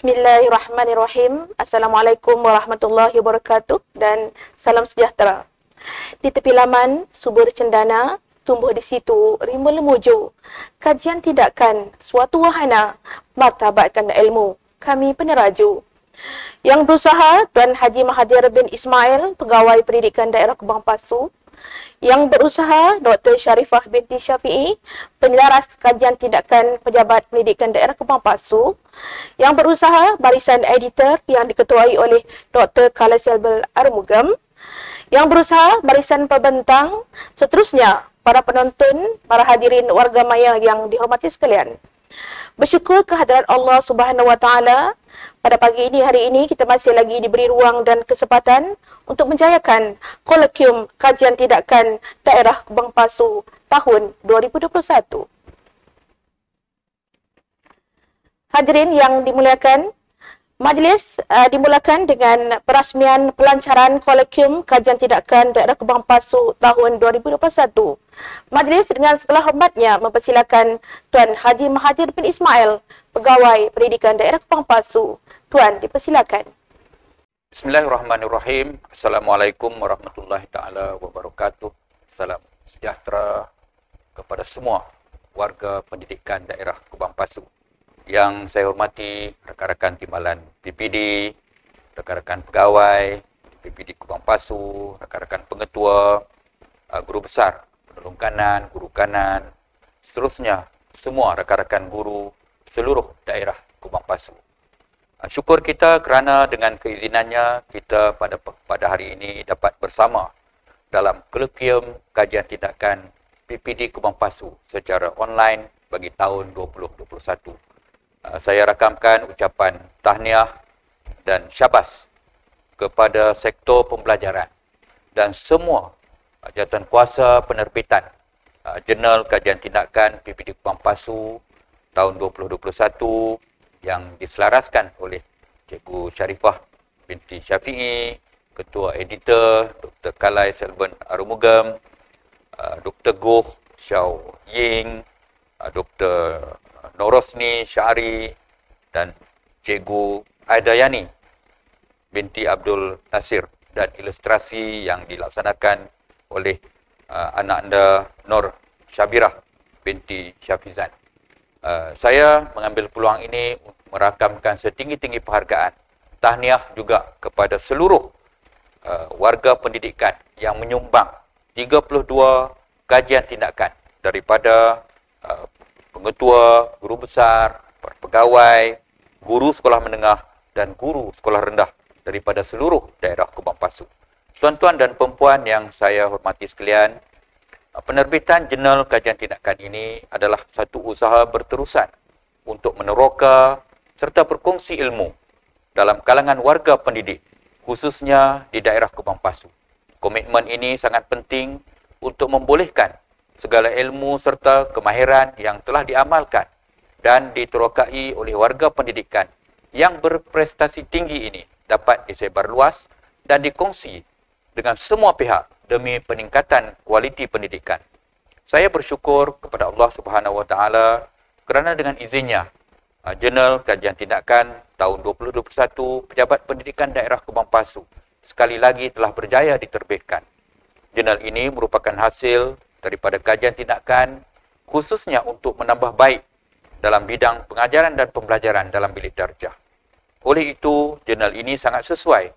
Bismillahirrahmanirrahim. Assalamualaikum warahmatullahi wabarakatuh dan salam sejahtera. Di tepi laman, subur cendana, tumbuh di situ rimba lemuju. Kajian tidakkan suatu wahana, martabatkan ilmu, kami peneraju. Yang berusaha Tuan Haji Mahathir bin Ismail, Pegawai Pendidikan Daerah Kubang Pasu. Yang berusaha Dr. Sharifah binti Syafi'i, Penyelaras Kajian Tindakan Pejabat Pendidikan Daerah Kubang Pasu. Yang berusaha barisan editor yang diketuai oleh Dr. Khalid Selbel Arumugam. Yang berusaha barisan pembentang, seterusnya para penonton, para hadirin warga maya yang dihormati sekalian. Bersyukur kehadirat Allah Subhanahu Wa Taala, pada pagi ini, hari ini kita masih lagi diberi ruang dan kesempatan untuk menjayakan Kolokium Kajian Tindakan Daerah Kubang Pasu tahun 2021. Hadirin yang dimuliakan, majlis dimulakan dengan perasmian pelancaran Kolokium Kajian Tindakan Daerah Kubang Pasu tahun 2021. Majlis dengan segala hormatnya mempersilakan Tuan Haji Mahathir bin Ismail, Pegawai Pendidikan Daerah Kubang Pasu. Tuan, dipersilakan. Bismillahirrahmanirrahim. Assalamualaikum warahmatullahi taala wabarakatuh. Salam sejahtera kepada semua warga pendidikan daerah Kubang Pasu. Yang saya hormati rakan-rakan timbalan PPD, rakan-rakan pegawai PPD Kubang Pasu, rakan-rakan pengetua, guru besar penolong kanan, guru kanan, seterusnya semua rakan-rakan guru seluruh daerah Kubang Pasu. Syukur kita kerana dengan keizinannya kita pada hari ini dapat bersama dalam Kolokium Kajian Tindakan PPD Kubang Pasu secara online bagi tahun 2021. Saya rakamkan ucapan tahniah dan syabas kepada sektor pembelajaran dan semua jawatan kuasa penerbitan Jurnal Kajian Tindakan PPD Kubang Pasu tahun 2021 yang diselaraskan oleh Cikgu Sharifah binti Syafi'i, Ketua Editor Dr. Khalid Selbel Arumugam, Dr. Goh Xiao Ying, Dr. Norosni Syari dan Cikgu Aidayani binti Abdul Nasir, dan ilustrasi yang dilaksanakan oleh anak anda Nur Syabirah binti Syafizan. Saya mengambil peluang ini merakamkan setinggi-tinggi penghargaan, tahniah juga kepada seluruh warga pendidikan yang menyumbang 32 kajian tindakan daripada pengetua, guru besar, pegawai, guru sekolah menengah dan guru sekolah rendah daripada seluruh daerah Kubang Pasu. Tuan-tuan dan perempuan yang saya hormati sekalian, penerbitan Jurnal Kajian Tindakan ini adalah satu usaha berterusan untuk meneroka serta berkongsi ilmu dalam kalangan warga pendidik, khususnya di daerah Kubang Pasu. Komitmen ini sangat penting untuk membolehkan segala ilmu serta kemahiran yang telah diamalkan dan diterokai oleh warga pendidikan yang berprestasi tinggi ini dapat disebarluas dan dikongsi dengan semua pihak demi peningkatan kualiti pendidikan. Saya bersyukur kepada Allah Subhanahu Wa Taala kerana dengan izinnya Jurnal Kajian Tindakan tahun 2021 Pejabat Pendidikan Daerah Kubang Pasu sekali lagi telah berjaya diterbitkan. Jurnal ini merupakan hasil daripada kajian tindakan khususnya untuk menambah baik dalam bidang pengajaran dan pembelajaran dalam bilik darjah. Oleh itu, jurnal ini sangat sesuai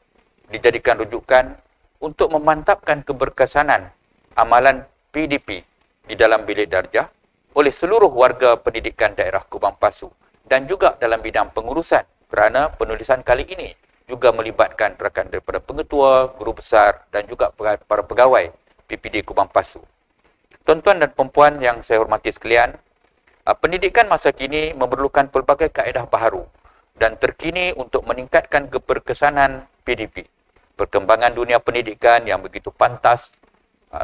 dijadikan rujukan untuk memantapkan keberkesanan amalan PDP di dalam bilik darjah oleh seluruh warga pendidikan daerah Kubang Pasu dan juga dalam bidang pengurusan, kerana penulisan kali ini juga melibatkan rakan daripada pengetua, guru besar dan juga para pegawai PPD Kubang Pasu. Tuan-tuan dan perempuan yang saya hormati sekalian, pendidikan masa kini memerlukan pelbagai kaedah baharu dan terkini untuk meningkatkan keberkesanan PDP. Perkembangan dunia pendidikan yang begitu pantas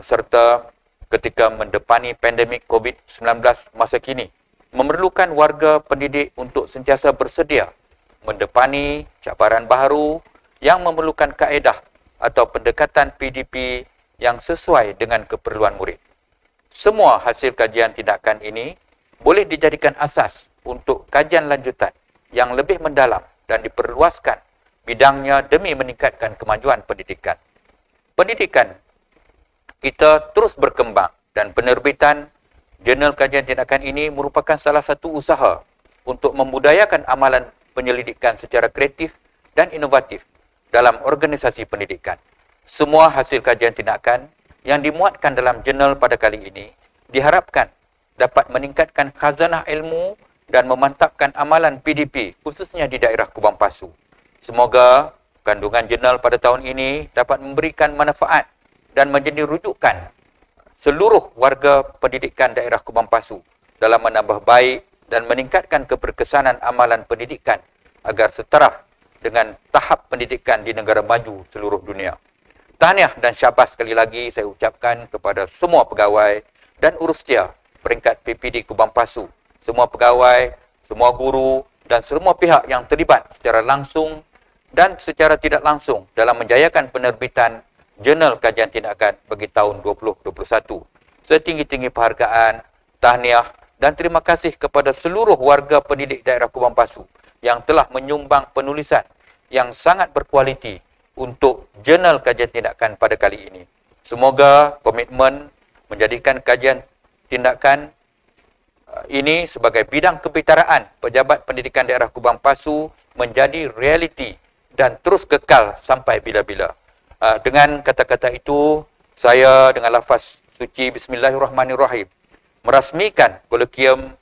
serta ketika mendepani pandemik COVID-19 masa kini memerlukan warga pendidik untuk sentiasa bersedia mendepani cabaran baharu yang memerlukan kaedah atau pendekatan PDP yang sesuai dengan keperluan murid. Semua hasil kajian tindakan ini boleh dijadikan asas untuk kajian lanjutan yang lebih mendalam dan diperluaskan bidangnya demi meningkatkan kemajuan pendidikan. Pendidikan kita terus berkembang dan penerbitan Jurnal Kajian Tindakan ini merupakan salah satu usaha untuk membudayakan amalan penyelidikan secara kreatif dan inovatif dalam organisasi pendidikan. Semua hasil kajian tindakan yang dimuatkan dalam jurnal pada kali ini diharapkan dapat meningkatkan khazanah ilmu dan memantapkan amalan PDP khususnya di daerah Kubang Pasu. Semoga kandungan jurnal pada tahun ini dapat memberikan manfaat dan menjadi rujukan seluruh warga pendidikan daerah Kubang Pasu dalam menambah baik dan meningkatkan keberkesanan amalan pendidikan agar setaraf dengan tahap pendidikan di negara maju seluruh dunia. Tahniah dan syabas sekali lagi saya ucapkan kepada semua pegawai dan urustia peringkat PPD Kubang Pasu, semua pegawai, semua guru dan semua pihak yang terlibat secara langsung dan secara tidak langsung dalam menjayakan penerbitan Jurnal Kajian Tindakan bagi tahun 2021. Setinggi-tinggi penghargaan, tahniah dan terima kasih kepada seluruh warga pendidik daerah Kubang Pasu yang telah menyumbang penulisan yang sangat berkualiti untuk Jurnal Kajian Tindakan pada kali ini. Semoga komitmen menjadikan kajian tindakan ini sebagai bidang kebitaraan pejabat pendidikan daerah Kubang Pasu menjadi realiti dan terus kekal sampai bila-bila. Dengan kata-kata itu, saya dengan lafaz suci Bismillahirrahmanirrahim merasmikan kolokium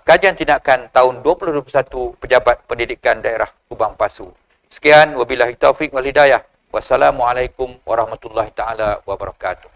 kajian tindakan tahun 2021 Pejabat Pendidikan Daerah Kubang Pasu. Sekian, wabillahi taufik wal hidayah. Wassalamualaikum warahmatullahi taala wabarakatuh.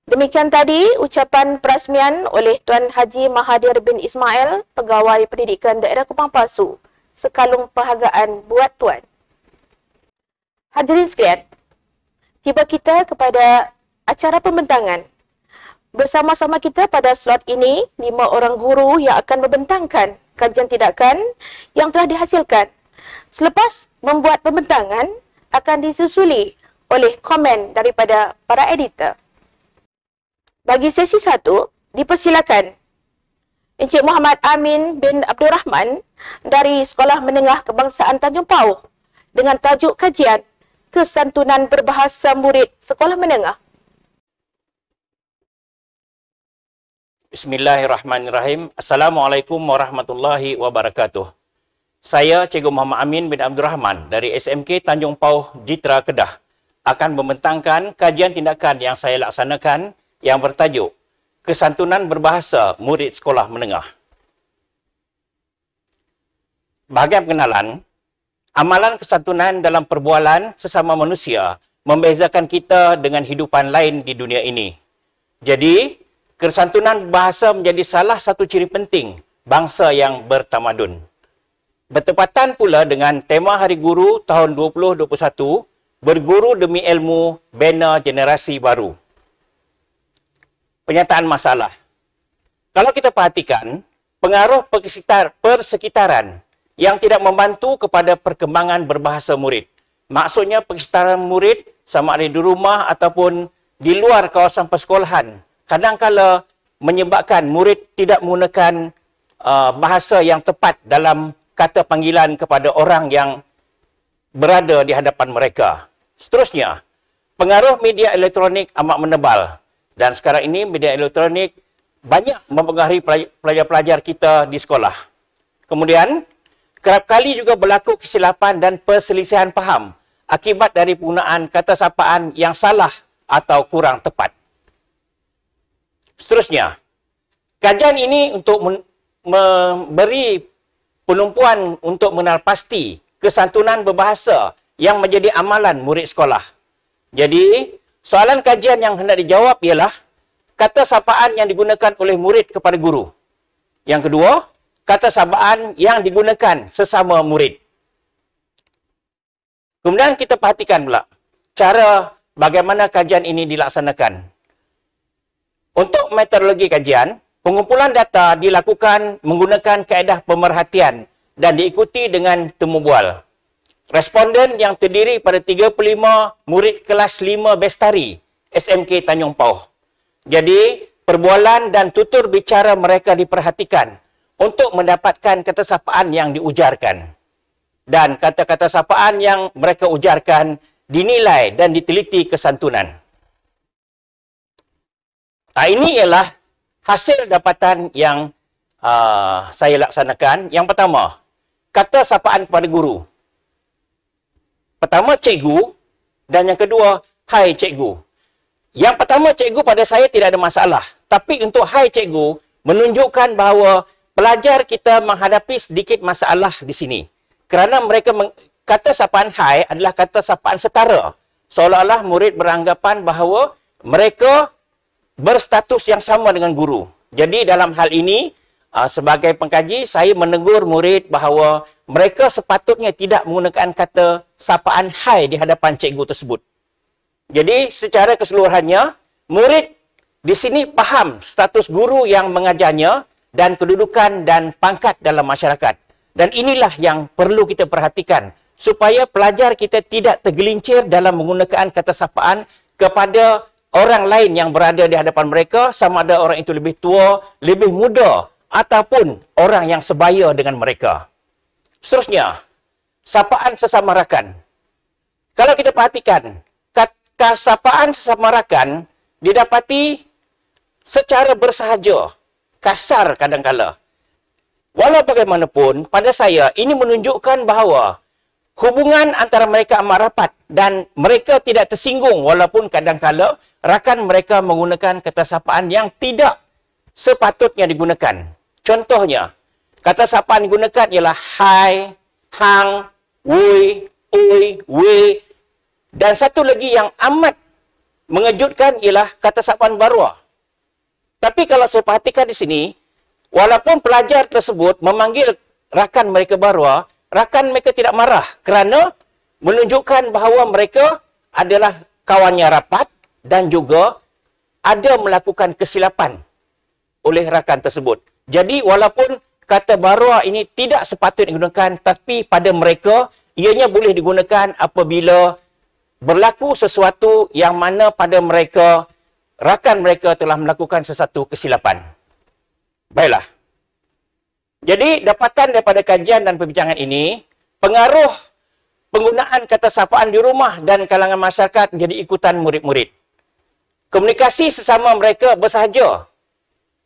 Demikian tadi ucapan perasmian oleh Tuan Haji Mahathir bin Ismail, Pegawai Pendidikan Daerah Kubang Pasu, sekalung penghargaan buat Tuan. Hadirin sekalian, tiba kita kepada acara pembentangan. Bersama-sama kita pada slot ini, 5 orang guru yang akan membentangkan kajian tindakan yang telah dihasilkan. Selepas membuat pembentangan, akan disusuli oleh komen daripada para editor. Bagi sesi 1, dipersilakan Encik Muhammad Amin bin Abdul Rahman dari Sekolah Menengah Kebangsaan Tanjung Pauh dengan tajuk kajian Kesantunan Berbahasa Murid Sekolah Menengah. Bismillahirrahmanirrahim. Assalamualaikum warahmatullahi wabarakatuh. Saya Cikgu Muhammad Amin bin Abdul Rahman dari SMK Tanjung Pauh, Jitra, Kedah akan membentangkan kajian tindakan yang saya laksanakan yang bertajuk Kesantunan Berbahasa Murid Sekolah Menengah. Bahagian pengenalan, amalan kesantunan dalam perbualan sesama manusia membezakan kita dengan hidupan lain di dunia ini. Jadi, kesantunan bahasa menjadi salah satu ciri penting bangsa yang bertamadun. Bertepatan pula dengan tema Hari Guru tahun 2021, Berguru Demi Ilmu, Bina Generasi Baru. Penyataan masalah. Kalau kita perhatikan, pengaruh persekitaran yang tidak membantu kepada perkembangan berbahasa murid. Maksudnya persekitaran murid sama ada di rumah ataupun di luar kawasan persekolahan. Kadang-kala menyebabkan murid tidak menggunakan bahasa yang tepat dalam kata panggilan kepada orang yang berada di hadapan mereka. Seterusnya, pengaruh media elektronik amat menebal. Dan sekarang ini media elektronik banyak mempengaruhi pelajar-pelajar kita di sekolah. Kemudian, kerap kali juga berlaku kesilapan dan perselisihan faham akibat dari penggunaan kata sapaan yang salah atau kurang tepat. Seterusnya, kajian ini untuk memberi penumpuan untuk mengenal pasti kesantunan berbahasa yang menjadi amalan murid sekolah. Jadi, soalan kajian yang hendak dijawab ialah kata sapaan yang digunakan oleh murid kepada guru. Yang kedua, kata sapaan yang digunakan sesama murid. Kemudian kita perhatikan pula cara bagaimana kajian ini dilaksanakan. Untuk metodologi kajian, pengumpulan data dilakukan menggunakan kaedah pemerhatian dan diikuti dengan temu bual. Responden yang terdiri pada 35 murid kelas 5 Bestari, SMK Tanjung Pauh. Jadi, perbualan dan tutur bicara mereka diperhatikan untuk mendapatkan kata sapaan yang diujarkan. Dan kata-kata sapaan yang mereka ujarkan dinilai dan diteliti kesantunan. Ini ialah hasil dapatan yang saya laksanakan. Yang pertama, kata sapaan kepada guru. Pertama, cikgu. Dan yang kedua, hai cikgu. Yang pertama, cikgu pada saya tidak ada masalah. Tapi untuk hai cikgu, menunjukkan bahawa pelajar kita menghadapi sedikit masalah di sini. Kerana mereka kata sapaan hai adalah kata sapaan setara. Seolah-olah murid beranggapan bahawa mereka berstatus yang sama dengan guru. Jadi dalam hal ini, sebagai pengkaji, saya menegur murid bahawa mereka sepatutnya tidak menggunakan kata sapaan hai di hadapan cikgu tersebut. Jadi secara keseluruhannya, murid di sini faham status guru yang mengajarnya dan kedudukan dan pangkat dalam masyarakat. Dan inilah yang perlu kita perhatikan supaya pelajar kita tidak tergelincir dalam menggunakan kata sapaan kepada orang lain yang berada di hadapan mereka, sama ada orang itu lebih tua, lebih muda, ataupun orang yang sebaya dengan mereka. Seterusnya, sapaan sesama rakan. Kalau kita perhatikan, kata sapaan sesama rakan didapati secara bersahaja, kasar kadang-kala. Walau bagaimanapun, pada saya ini menunjukkan bahawa hubungan antara mereka amat rapat dan mereka tidak tersinggung walaupun kadang-kala rakan mereka menggunakan kata sapaan yang tidak sepatutnya digunakan. Contohnya, kata sapaan digunakan ialah hai, hang, wui, ui, we. Dan satu lagi yang amat mengejutkan ialah kata sapaan barua. Tapi kalau saya perhatikan di sini, walaupun pelajar tersebut memanggil rakan mereka barua, rakan mereka tidak marah kerana menunjukkan bahawa mereka adalah kawannya rapat dan juga ada melakukan kesilapan oleh rakan tersebut. Jadi walaupun kata barua ini tidak sepatutnya digunakan, tapi pada mereka ianya boleh digunakan apabila berlaku sesuatu yang mana pada mereka, rakan mereka telah melakukan sesuatu kesilapan. Baiklah. Jadi, dapatan daripada kajian dan perbincangan ini, pengaruh penggunaan kata sapaan di rumah dan kalangan masyarakat menjadi ikutan murid-murid. Komunikasi sesama mereka bersahaja,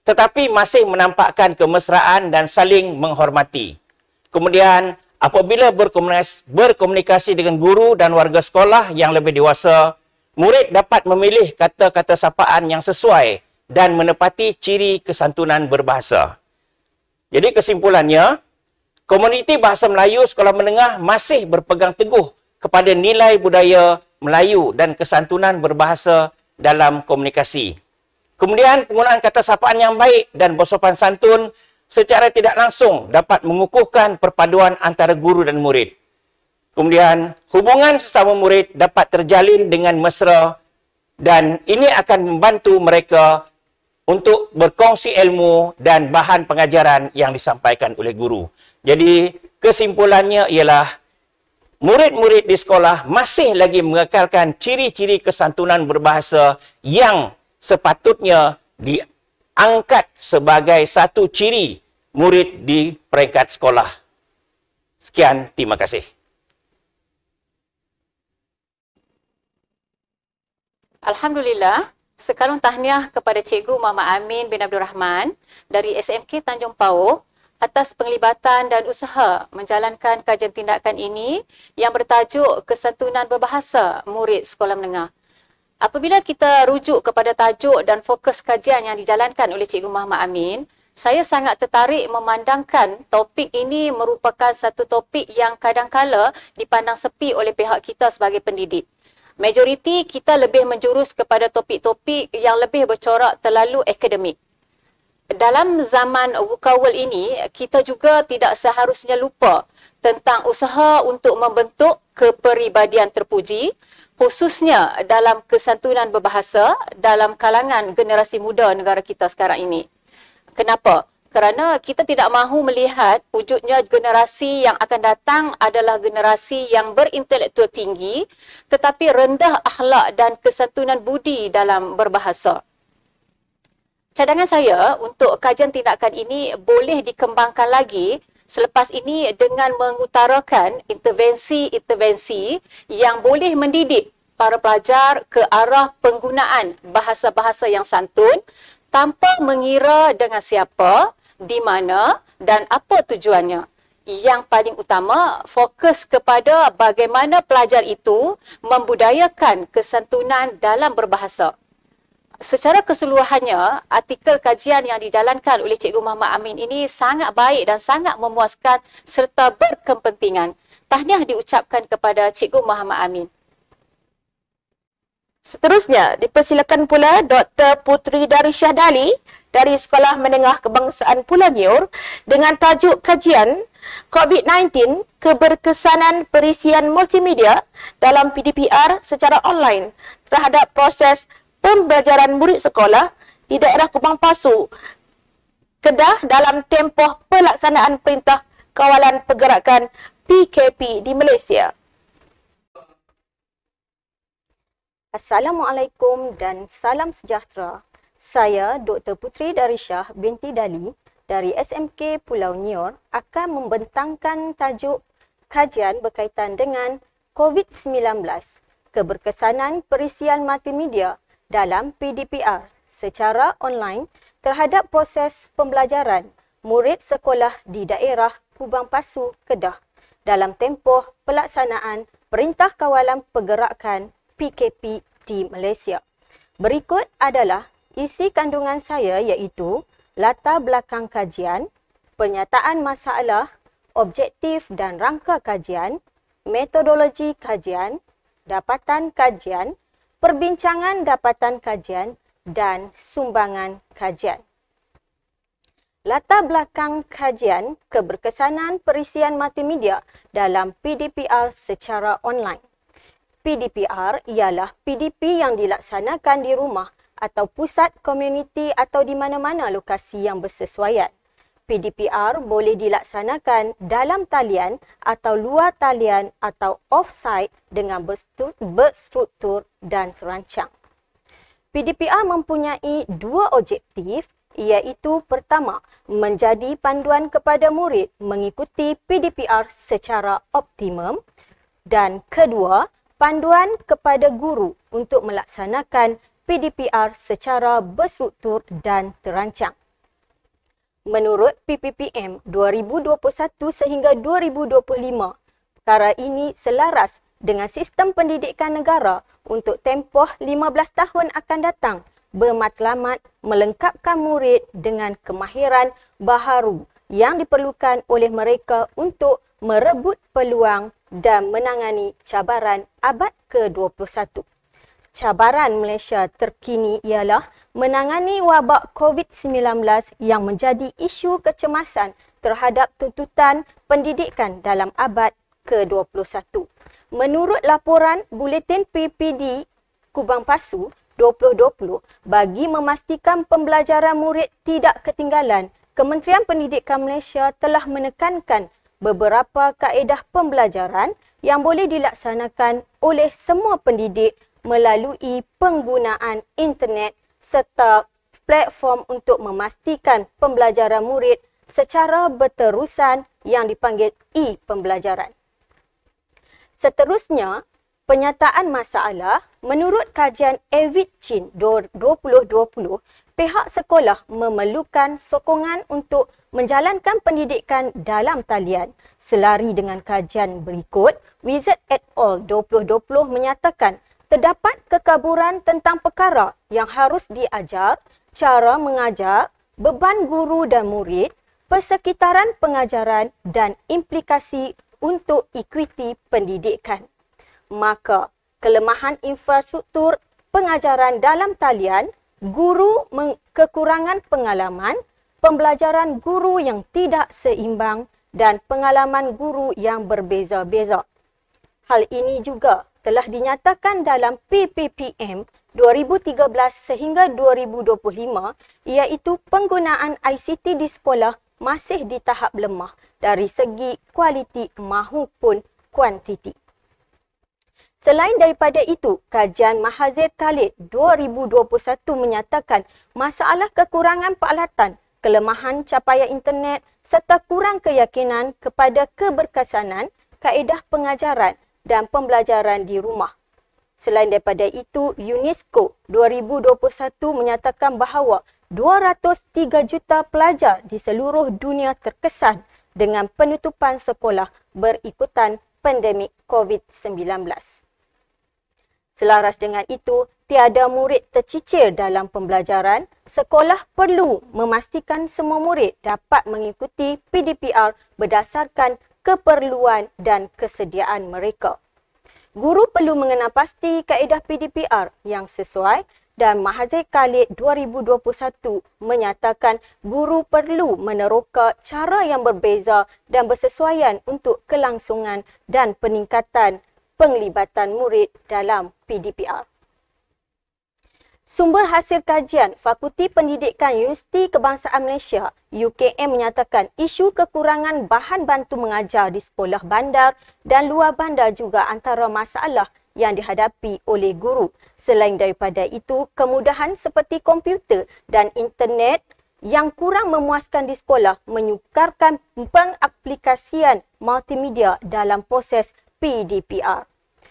tetapi masih menampakkan kemesraan dan saling menghormati. Kemudian, apabila berkomunikasi dengan guru dan warga sekolah yang lebih dewasa, murid dapat memilih kata-kata sapaan yang sesuai dan menepati ciri kesantunan berbahasa. Jadi kesimpulannya, komuniti bahasa Melayu sekolah menengah masih berpegang teguh kepada nilai budaya Melayu dan kesantunan berbahasa dalam komunikasi. Kemudian penggunaan kata sapaan yang baik dan bersopan santun secara tidak langsung dapat mengukuhkan perpaduan antara guru dan murid. Kemudian hubungan sesama murid dapat terjalin dengan mesra dan ini akan membantu mereka untuk berkongsi ilmu dan bahan pengajaran yang disampaikan oleh guru. Jadi, kesimpulannya ialah murid-murid di sekolah masih lagi mengekalkan ciri-ciri kesantunan berbahasa yang sepatutnya diangkat sebagai satu ciri murid di peringkat sekolah. Sekian, terima kasih. Alhamdulillah. Sekarang tahniah kepada Cikgu Muhammad Amin bin Abdul Rahman dari SMK Tanjung Pauh atas penglibatan dan usaha menjalankan kajian tindakan ini yang bertajuk Kesantunan Berbahasa Murid Sekolah Menengah. Apabila kita rujuk kepada tajuk dan fokus kajian yang dijalankan oleh Cikgu Muhammad Amin, saya sangat tertarik memandangkan topik ini merupakan satu topik yang kadang-kala dipandang sepi oleh pihak kita sebagai pendidik. Majoriti kita lebih menjurus kepada topik-topik yang lebih bercorak terlalu akademik. Dalam zaman VUCA World ini, kita juga tidak seharusnya lupa tentang usaha untuk membentuk kepribadian terpuji, khususnya dalam kesantunan berbahasa dalam kalangan generasi muda negara kita sekarang ini. Kenapa? Kerana kita tidak mahu melihat wujudnya generasi yang akan datang adalah generasi yang berintelektual tinggi tetapi rendah akhlak dan kesantunan budi dalam berbahasa. Cadangan saya untuk kajian tindakan ini boleh dikembangkan lagi selepas ini dengan mengutarakan intervensi-intervensi yang boleh mendidik para pelajar ke arah penggunaan bahasa-bahasa yang santun tanpa mengira dengan siapa, di mana dan apa tujuannya. Yang paling utama, fokus kepada bagaimana pelajar itu membudayakan kesantunan dalam berbahasa. Secara keseluruhannya, artikel kajian yang dijalankan oleh Cikgu Muhammad Amin ini sangat baik dan sangat memuaskan serta berkepentingan. Tahniah diucapkan kepada Cikgu Muhammad Amin. Seterusnya, dipersilakan pula Dr. Puteri Darishah Dali dari Sekolah Menengah Kebangsaan Pulau Nior dengan tajuk kajian COVID-19 keberkesanan perisian multimedia dalam PDPR secara online terhadap proses pembelajaran murid sekolah di daerah Kubang Pasu, Kedah dalam tempoh pelaksanaan Perintah Kawalan Pergerakan PKP di Malaysia. Assalamualaikum dan salam sejahtera. Saya Dr. Puteri Darishah binti Dali dari SMK Pulau Nior akan membentangkan tajuk kajian berkaitan dengan COVID-19, keberkesanan perisian multimedia dalam PDPR secara online terhadap proses pembelajaran murid sekolah di daerah Kubang Pasu, Kedah dalam tempoh pelaksanaan Perintah Kawalan Pergerakan PKP di Malaysia. Berikut adalah isi kandungan saya iaitu latar belakang kajian, penyataan masalah, objektif dan rangka kajian, metodologi kajian, dapatan kajian, perbincangan dapatan kajian dan sumbangan kajian. Latar belakang kajian keberkesanan perisian multimedia dalam PDPR secara online. PDPR ialah PDP yang dilaksanakan di rumah atau pusat komuniti atau di mana-mana lokasi yang bersesuaian. PDPR boleh dilaksanakan dalam talian atau luar talian atau off-site dengan berstruktur dan terancang. PDPR mempunyai dua objektif iaitu pertama, menjadi panduan kepada murid mengikuti PDPR secara optimum dan kedua, panduan kepada guru untuk melaksanakan PDPR secara berstruktur dan terancang. Menurut PPPM 2021 sehingga 2025, perkara ini selaras dengan sistem pendidikan negara untuk tempoh 15 tahun akan datang bermatlamat melengkapkan murid dengan kemahiran baharu yang diperlukan oleh mereka untuk merebut peluang dan menangani cabaran abad ke-21. Cabaran Malaysia terkini ialah menangani wabak COVID-19 yang menjadi isu kecemasan terhadap tuntutan pendidikan dalam abad ke-21. Menurut laporan Buletin PPD Kubang Pasu 2020, bagi memastikan pembelajaran murid tidak ketinggalan, Kementerian Pendidikan Malaysia telah menekankan beberapa kaedah pembelajaran yang boleh dilaksanakan oleh semua pendidik melalui penggunaan internet serta platform untuk memastikan pembelajaran murid secara berterusan yang dipanggil e-pembelajaran. Seterusnya, penyataan masalah. Menurut kajian Avid Chin 2020, pihak sekolah memerlukan sokongan untuk menjalankan pendidikan dalam talian. Selari dengan kajian berikut, Wizard et al. 2020 menyatakan terdapat kekaburan tentang perkara yang harus diajar, cara mengajar, beban guru dan murid, persekitaran pengajaran dan implikasi untuk ekuiti pendidikan. Maka, kelemahan infrastruktur pengajaran dalam talian, guru kekurangan pengalaman, pembelajaran guru yang tidak seimbang dan pengalaman guru yang berbeza-beza. Hal ini juga telah dinyatakan dalam PPPM 2013 sehingga 2025, iaitu penggunaan ICT di sekolah masih di tahap lemah dari segi kualiti maupun kuantiti. Selain daripada itu, kajian Mahazir Khalid 2021 menyatakan masalah kekurangan peralatan, kelemahan capaian internet serta kurang keyakinan kepada keberkesanan kaedah pengajaran dan pembelajaran di rumah. Selain daripada itu, UNESCO 2021 menyatakan bahawa 203 juta pelajar di seluruh dunia terkesan dengan penutupan sekolah berikutan pandemik COVID-19. Selaras dengan itu, tiada murid tercicir dalam pembelajaran, sekolah perlu memastikan semua murid dapat mengikuti PDPR berdasarkan keperluan dan kesediaan mereka. Guru perlu mengenal pasti kaedah PDPR yang sesuai dan Mahazir Khalid 2021 menyatakan guru perlu meneroka cara yang berbeza dan bersesuaian untuk kelangsungan dan peningkatan penglibatan murid dalam PDPR. Sumber hasil kajian Fakulti Pendidikan Universiti Kebangsaan Malaysia UKM menyatakan isu kekurangan bahan bantu mengajar di sekolah bandar dan luar bandar juga antara masalah yang dihadapi oleh guru. Selain daripada itu, kemudahan seperti komputer dan internet yang kurang memuaskan di sekolah menyukarkan pengaplikasian multimedia dalam proses PDPR.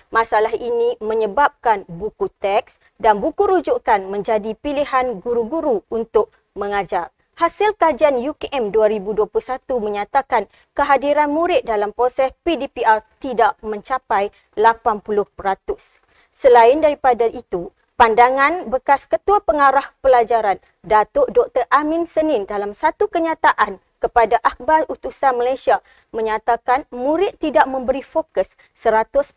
Masalah ini menyebabkan buku teks dan buku rujukan menjadi pilihan guru-guru untuk mengajar. Hasil kajian UKM 2021 menyatakan kehadiran murid dalam proses PDPR tidak mencapai 80%. Selain daripada itu, pandangan bekas Ketua Pengarah Pelajaran Datuk Dr. Amin Senin dalam satu kenyataan kepada Akhbar Utusan Malaysia menyatakan murid tidak memberi fokus 100%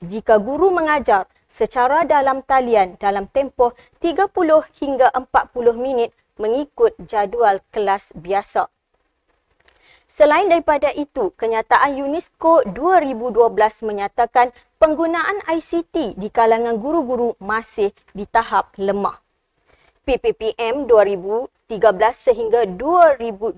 jika guru mengajar secara dalam talian dalam tempoh 30 hingga 40 minit mengikut jadual kelas biasa. Selain daripada itu, kenyataan UNESCO 2012 menyatakan penggunaan ICT di kalangan guru-guru masih di tahap lemah. PPPM 2013 sehingga 2025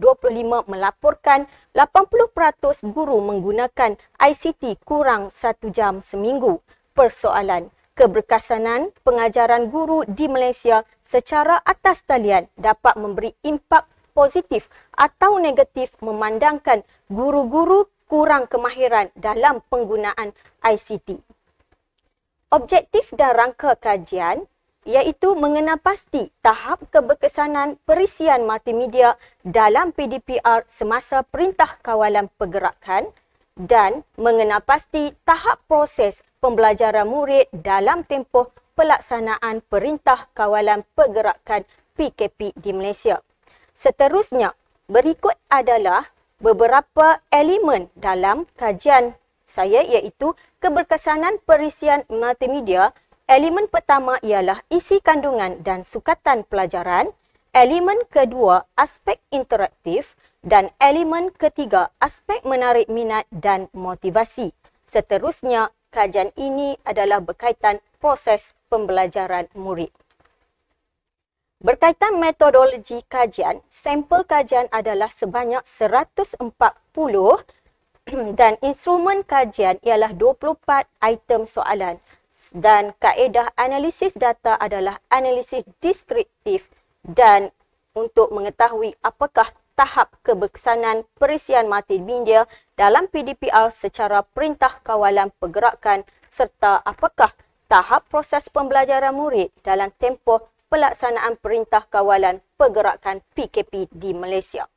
melaporkan 80% guru menggunakan ICT kurang 1 jam seminggu. Persoalan keberkesanan pengajaran guru di Malaysia secara atas talian dapat memberi impak positif atau negatif memandangkan guru-guru kurang kemahiran dalam penggunaan ICT. Objektif dan rangka kajian iaitu mengenal pasti tahap keberkesanan perisian multimedia dalam PDPR semasa Perintah Kawalan Pergerakan dan mengenal pasti tahap proses pembelajaran murid dalam tempoh pelaksanaan Perintah Kawalan Pergerakan PKP di Malaysia. Seterusnya, berikut adalah beberapa elemen dalam kajian saya iaitu keberkesanan perisian multimedia. Elemen pertama ialah isi kandungan dan sukatan pelajaran. Elemen kedua, aspek interaktif. Dan elemen ketiga, aspek menarik minat dan motivasi. Seterusnya, kajian ini adalah berkaitan proses pembelajaran murid. Berkaitan metodologi kajian, sampel kajian adalah sebanyak 140 dan instrumen kajian ialah 24 item soalan. Dan kaedah analisis data adalah analisis deskriptif dan untuk mengetahui apakah tahap keberkesanan perisian multimedia dalam PDPR secara Perintah Kawalan Pergerakan serta apakah tahap proses pembelajaran murid dalam tempoh pelaksanaan Perintah Kawalan Pergerakan PKP di Malaysia.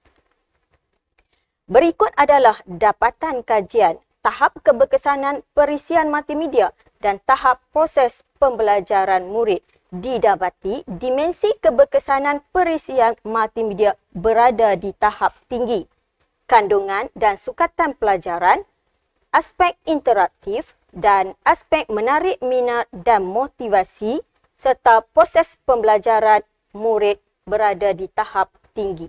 Berikut adalah dapatan kajian tahap keberkesanan perisian multimedia dan tahap proses pembelajaran murid didapati dimensi keberkesanan perisian multimedia berada di tahap tinggi. Kandungan dan sukatan pelajaran, aspek interaktif dan aspek menarik minat dan motivasi serta proses pembelajaran murid berada di tahap tinggi.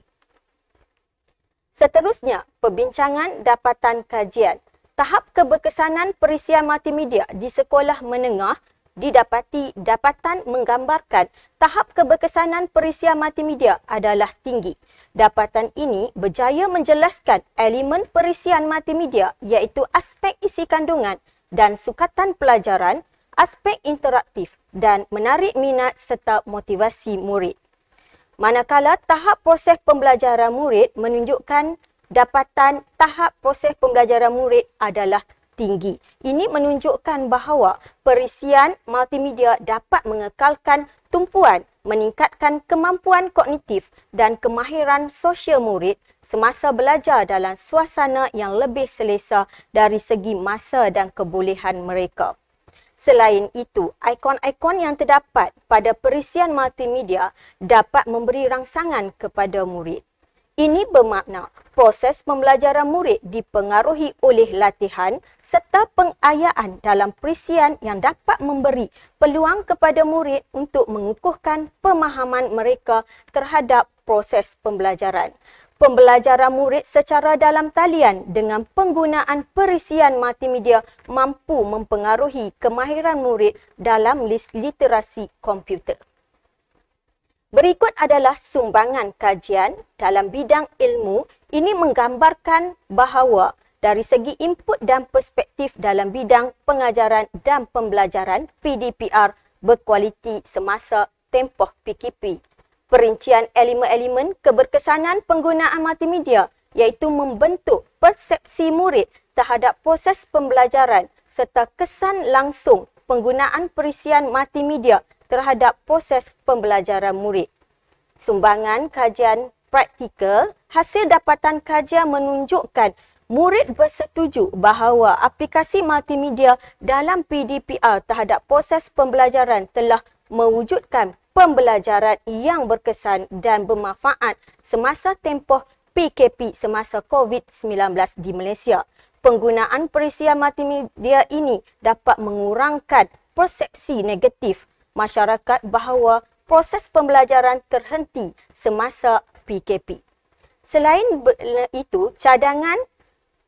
Seterusnya, perbincangan dapatan kajian. Tahap keberkesanan perisian multimedia di sekolah menengah didapati dapatan menggambarkan tahap keberkesanan perisian multimedia adalah tinggi. Dapatan ini berjaya menjelaskan elemen perisian multimedia iaitu aspek isi kandungan dan sukatan pelajaran, aspek interaktif dan menarik minat serta motivasi murid. Manakala tahap proses pembelajaran murid menunjukkan dapatan tahap proses pembelajaran murid adalah tinggi. Ini menunjukkan bahawa perisian multimedia dapat mengekalkan tumpuan, meningkatkan kemampuan kognitif dan kemahiran sosial murid semasa belajar dalam suasana yang lebih selesa dari segi masa dan kebolehan mereka. Selain itu, ikon-ikon yang terdapat pada perisian multimedia dapat memberi rangsangan kepada murid. Ini bermakna proses pembelajaran murid dipengaruhi oleh latihan serta pengayaan dalam perisian yang dapat memberi peluang kepada murid untuk mengukuhkan pemahaman mereka terhadap proses pembelajaran. Pembelajaran murid secara dalam talian dengan penggunaan perisian multimedia mampu mempengaruhi kemahiran murid dalam literasi komputer. Berikut adalah sumbangan kajian dalam bidang ilmu. Ini menggambarkan bahawa dari segi input dan perspektif dalam bidang pengajaran dan pembelajaran, PDPR berkualiti semasa tempoh PKP. Perincian elemen-elemen keberkesanan penggunaan multimedia iaitu membentuk persepsi murid terhadap proses pembelajaran serta kesan langsung penggunaan perisian multimedia terhadap proses pembelajaran murid. Sumbangan kajian praktikal, hasil dapatan kajian menunjukkan murid bersetuju bahawa aplikasi multimedia dalam PDPR terhadap proses pembelajaran telah mewujudkan pembelajaran yang berkesan dan bermanfaat semasa tempoh PKP semasa COVID-19 di Malaysia. Penggunaan perisian multimedia ini dapat mengurangkan persepsi negatif masyarakat bahawa proses pembelajaran terhenti semasa PKP. Selain itu, cadangan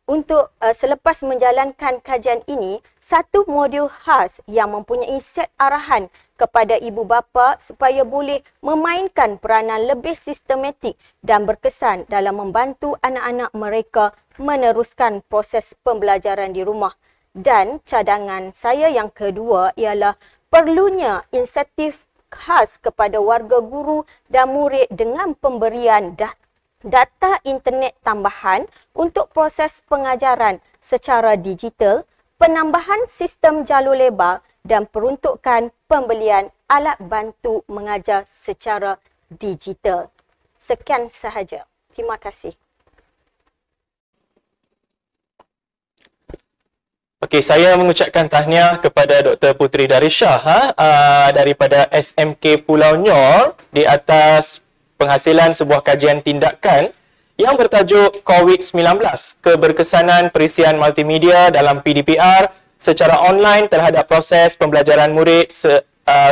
untuk selepas menjalankan kajian ini, satu modul khas yang mempunyai set arahan kepada ibu bapa supaya boleh memainkan peranan lebih sistematik dan berkesan dalam membantu anak-anak mereka meneruskan proses pembelajaran di rumah. Dan cadangan saya yang kedua ialah perlunya insentif khas kepada warga guru dan murid dengan pemberian data internet tambahan untuk proses pengajaran secara digital, penambahan sistem jalur lebar dan peruntukan pembelian alat bantu mengajar secara digital. Sekian sahaja. Terima kasih. Okey, saya mengucapkan tahniah kepada Dr. Puteri Darishah daripada SMK Pulau Nyor di atas penghasilan sebuah kajian tindakan yang bertajuk COVID-19, keberkesanan perisian multimedia dalam PDPR secara online terhadap proses pembelajaran murid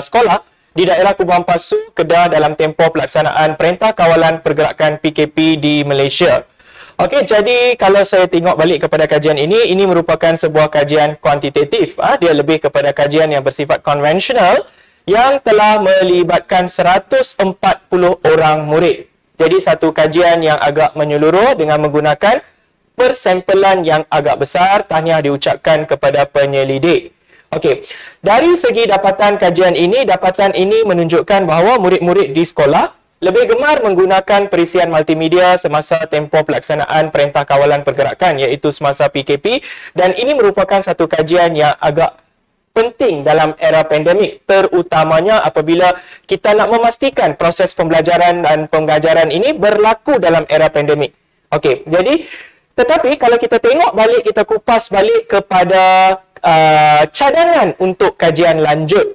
sekolah di daerah Kubang Pasu, Kedah dalam tempoh pelaksanaan Perintah Kawalan Pergerakan PKP di Malaysia. Okey, jadi kalau saya tengok balik kepada kajian ini merupakan sebuah kajian kuantitatif. Dia lebih kepada kajian yang bersifat konvensional yang telah melibatkan 140 orang murid. Jadi satu kajian yang agak menyeluruh dengan menggunakan persampelan yang agak besar. Tahniah diucapkan kepada penyelidik. Okey, dari segi dapatan kajian ini menunjukkan bahawa murid-murid di sekolah lebih gemar menggunakan perisian multimedia semasa tempoh pelaksanaan Perintah Kawalan Pergerakan iaitu semasa PKP, dan ini merupakan satu kajian yang agak penting dalam era pandemik, terutamanya apabila kita nak memastikan proses pembelajaran dan pengajaran ini berlaku dalam era pandemik. Okey, jadi tetapi kalau kita tengok balik, kita kupas balik kepada cadangan untuk kajian lanjut.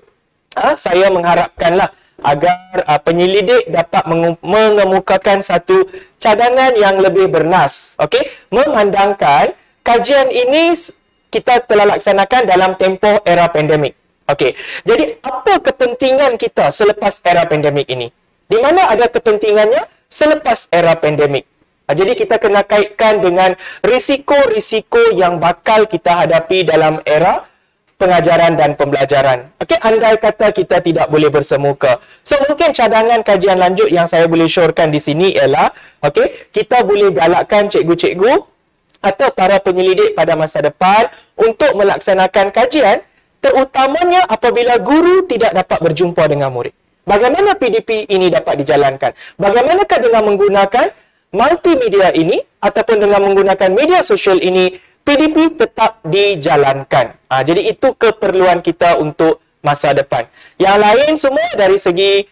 saya mengharapkanlah agar penyelidik dapat mengemukakan satu cadangan yang lebih bernas. Okey, memandangkan kajian ini kita telah laksanakan dalam tempoh era pandemik. Okey, jadi apa kepentingan kita selepas era pandemik ini? Di mana ada kepentingannya selepas era pandemik? Jadi kita kena kaitkan dengan risiko-risiko yang bakal kita hadapi dalam era pengajaran dan pembelajaran. Okey, andai kata kita tidak boleh bersemuka. So mungkin cadangan kajian lanjut yang saya boleh syorkan di sini ialah, okey, kita boleh galakkan cikgu-cikgu atau para penyelidik pada masa depan untuk melaksanakan kajian, terutamanya apabila guru tidak dapat berjumpa dengan murid. Bagaimana PDP ini dapat dijalankan? Bagaimanakah dengan menggunakan multimedia ini ataupun dengan menggunakan media sosial ini, PDP tetap dijalankan. Jadi itu keperluan kita untuk masa depan. Yang lain semua dari segi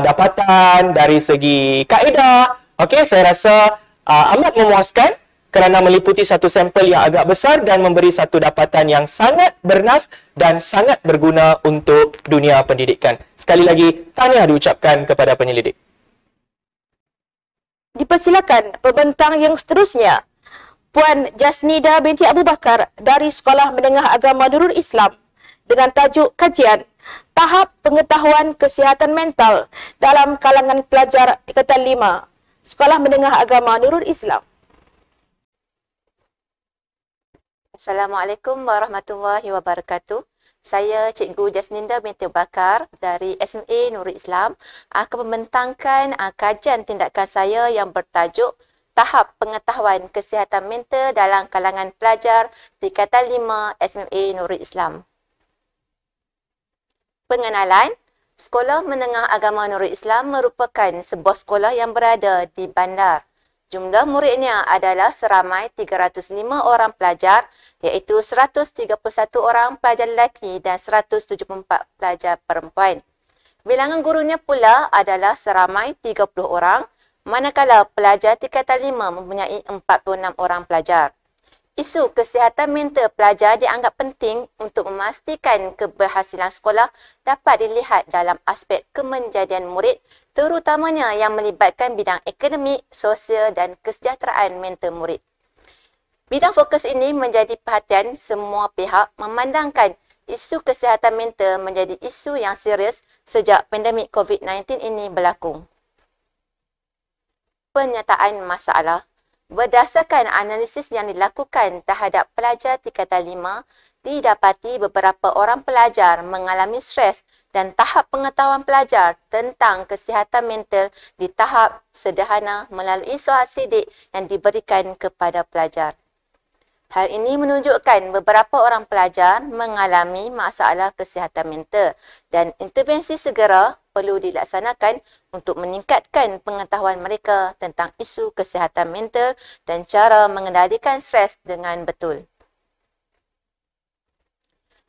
dapatan, dari segi kaedah, okey, saya rasa amat memuaskan kerana meliputi satu sampel yang agak besar dan memberi satu dapatan yang sangat bernas dan sangat berguna untuk dunia pendidikan. Sekali lagi, tahniah diucapkan kepada penyelidik. Dipersilakan pembentang yang seterusnya, Puan Jasnida binti Abu Bakar dari Sekolah Menengah Agama Nurul Islam dengan tajuk kajian Tahap Pengetahuan Kesihatan Mental dalam kalangan pelajar tingkatan 5 Sekolah Menengah Agama Nurul Islam. Assalamualaikum warahmatullahi wabarakatuh. Saya Cikgu Jasninda binti Bakar dari SMA Nurul Islam akan membentangkan kajian tindakan saya yang bertajuk Tahap Pengetahuan Kesihatan Mental dalam kalangan pelajar tingkatan 5 SMA Nurul Islam. Pengenalan, Sekolah Menengah Agama Nurul Islam merupakan sebuah sekolah yang berada di bandar. Jumlah muridnya adalah seramai 305 orang pelajar, iaitu 131 orang pelajar lelaki dan 174 pelajar perempuan. Bilangan gurunya pula adalah seramai 30 orang, manakala pelajar tingkatan 5 mempunyai 46 orang pelajar. Isu kesihatan mental pelajar dianggap penting untuk memastikan keberhasilan sekolah dapat dilihat dalam aspek kemenjadian murid, terutamanya yang melibatkan bidang akademik, sosial dan kesejahteraan mental murid. Bidang fokus ini menjadi perhatian semua pihak memandangkan isu kesihatan mental menjadi isu yang serius sejak pandemik COVID-19 ini berlaku. Penyataan masalah. Berdasarkan analisis yang dilakukan terhadap pelajar tingkatan 5, didapati beberapa orang pelajar mengalami stres dan tahap pengetahuan pelajar tentang kesihatan mental di tahap sederhana melalui soal sidik yang diberikan kepada pelajar. Hal ini menunjukkan beberapa orang pelajar mengalami masalah kesihatan mental dan intervensi segera perlu dilaksanakan untuk meningkatkan pengetahuan mereka tentang isu kesihatan mental dan cara mengendalikan stres dengan betul.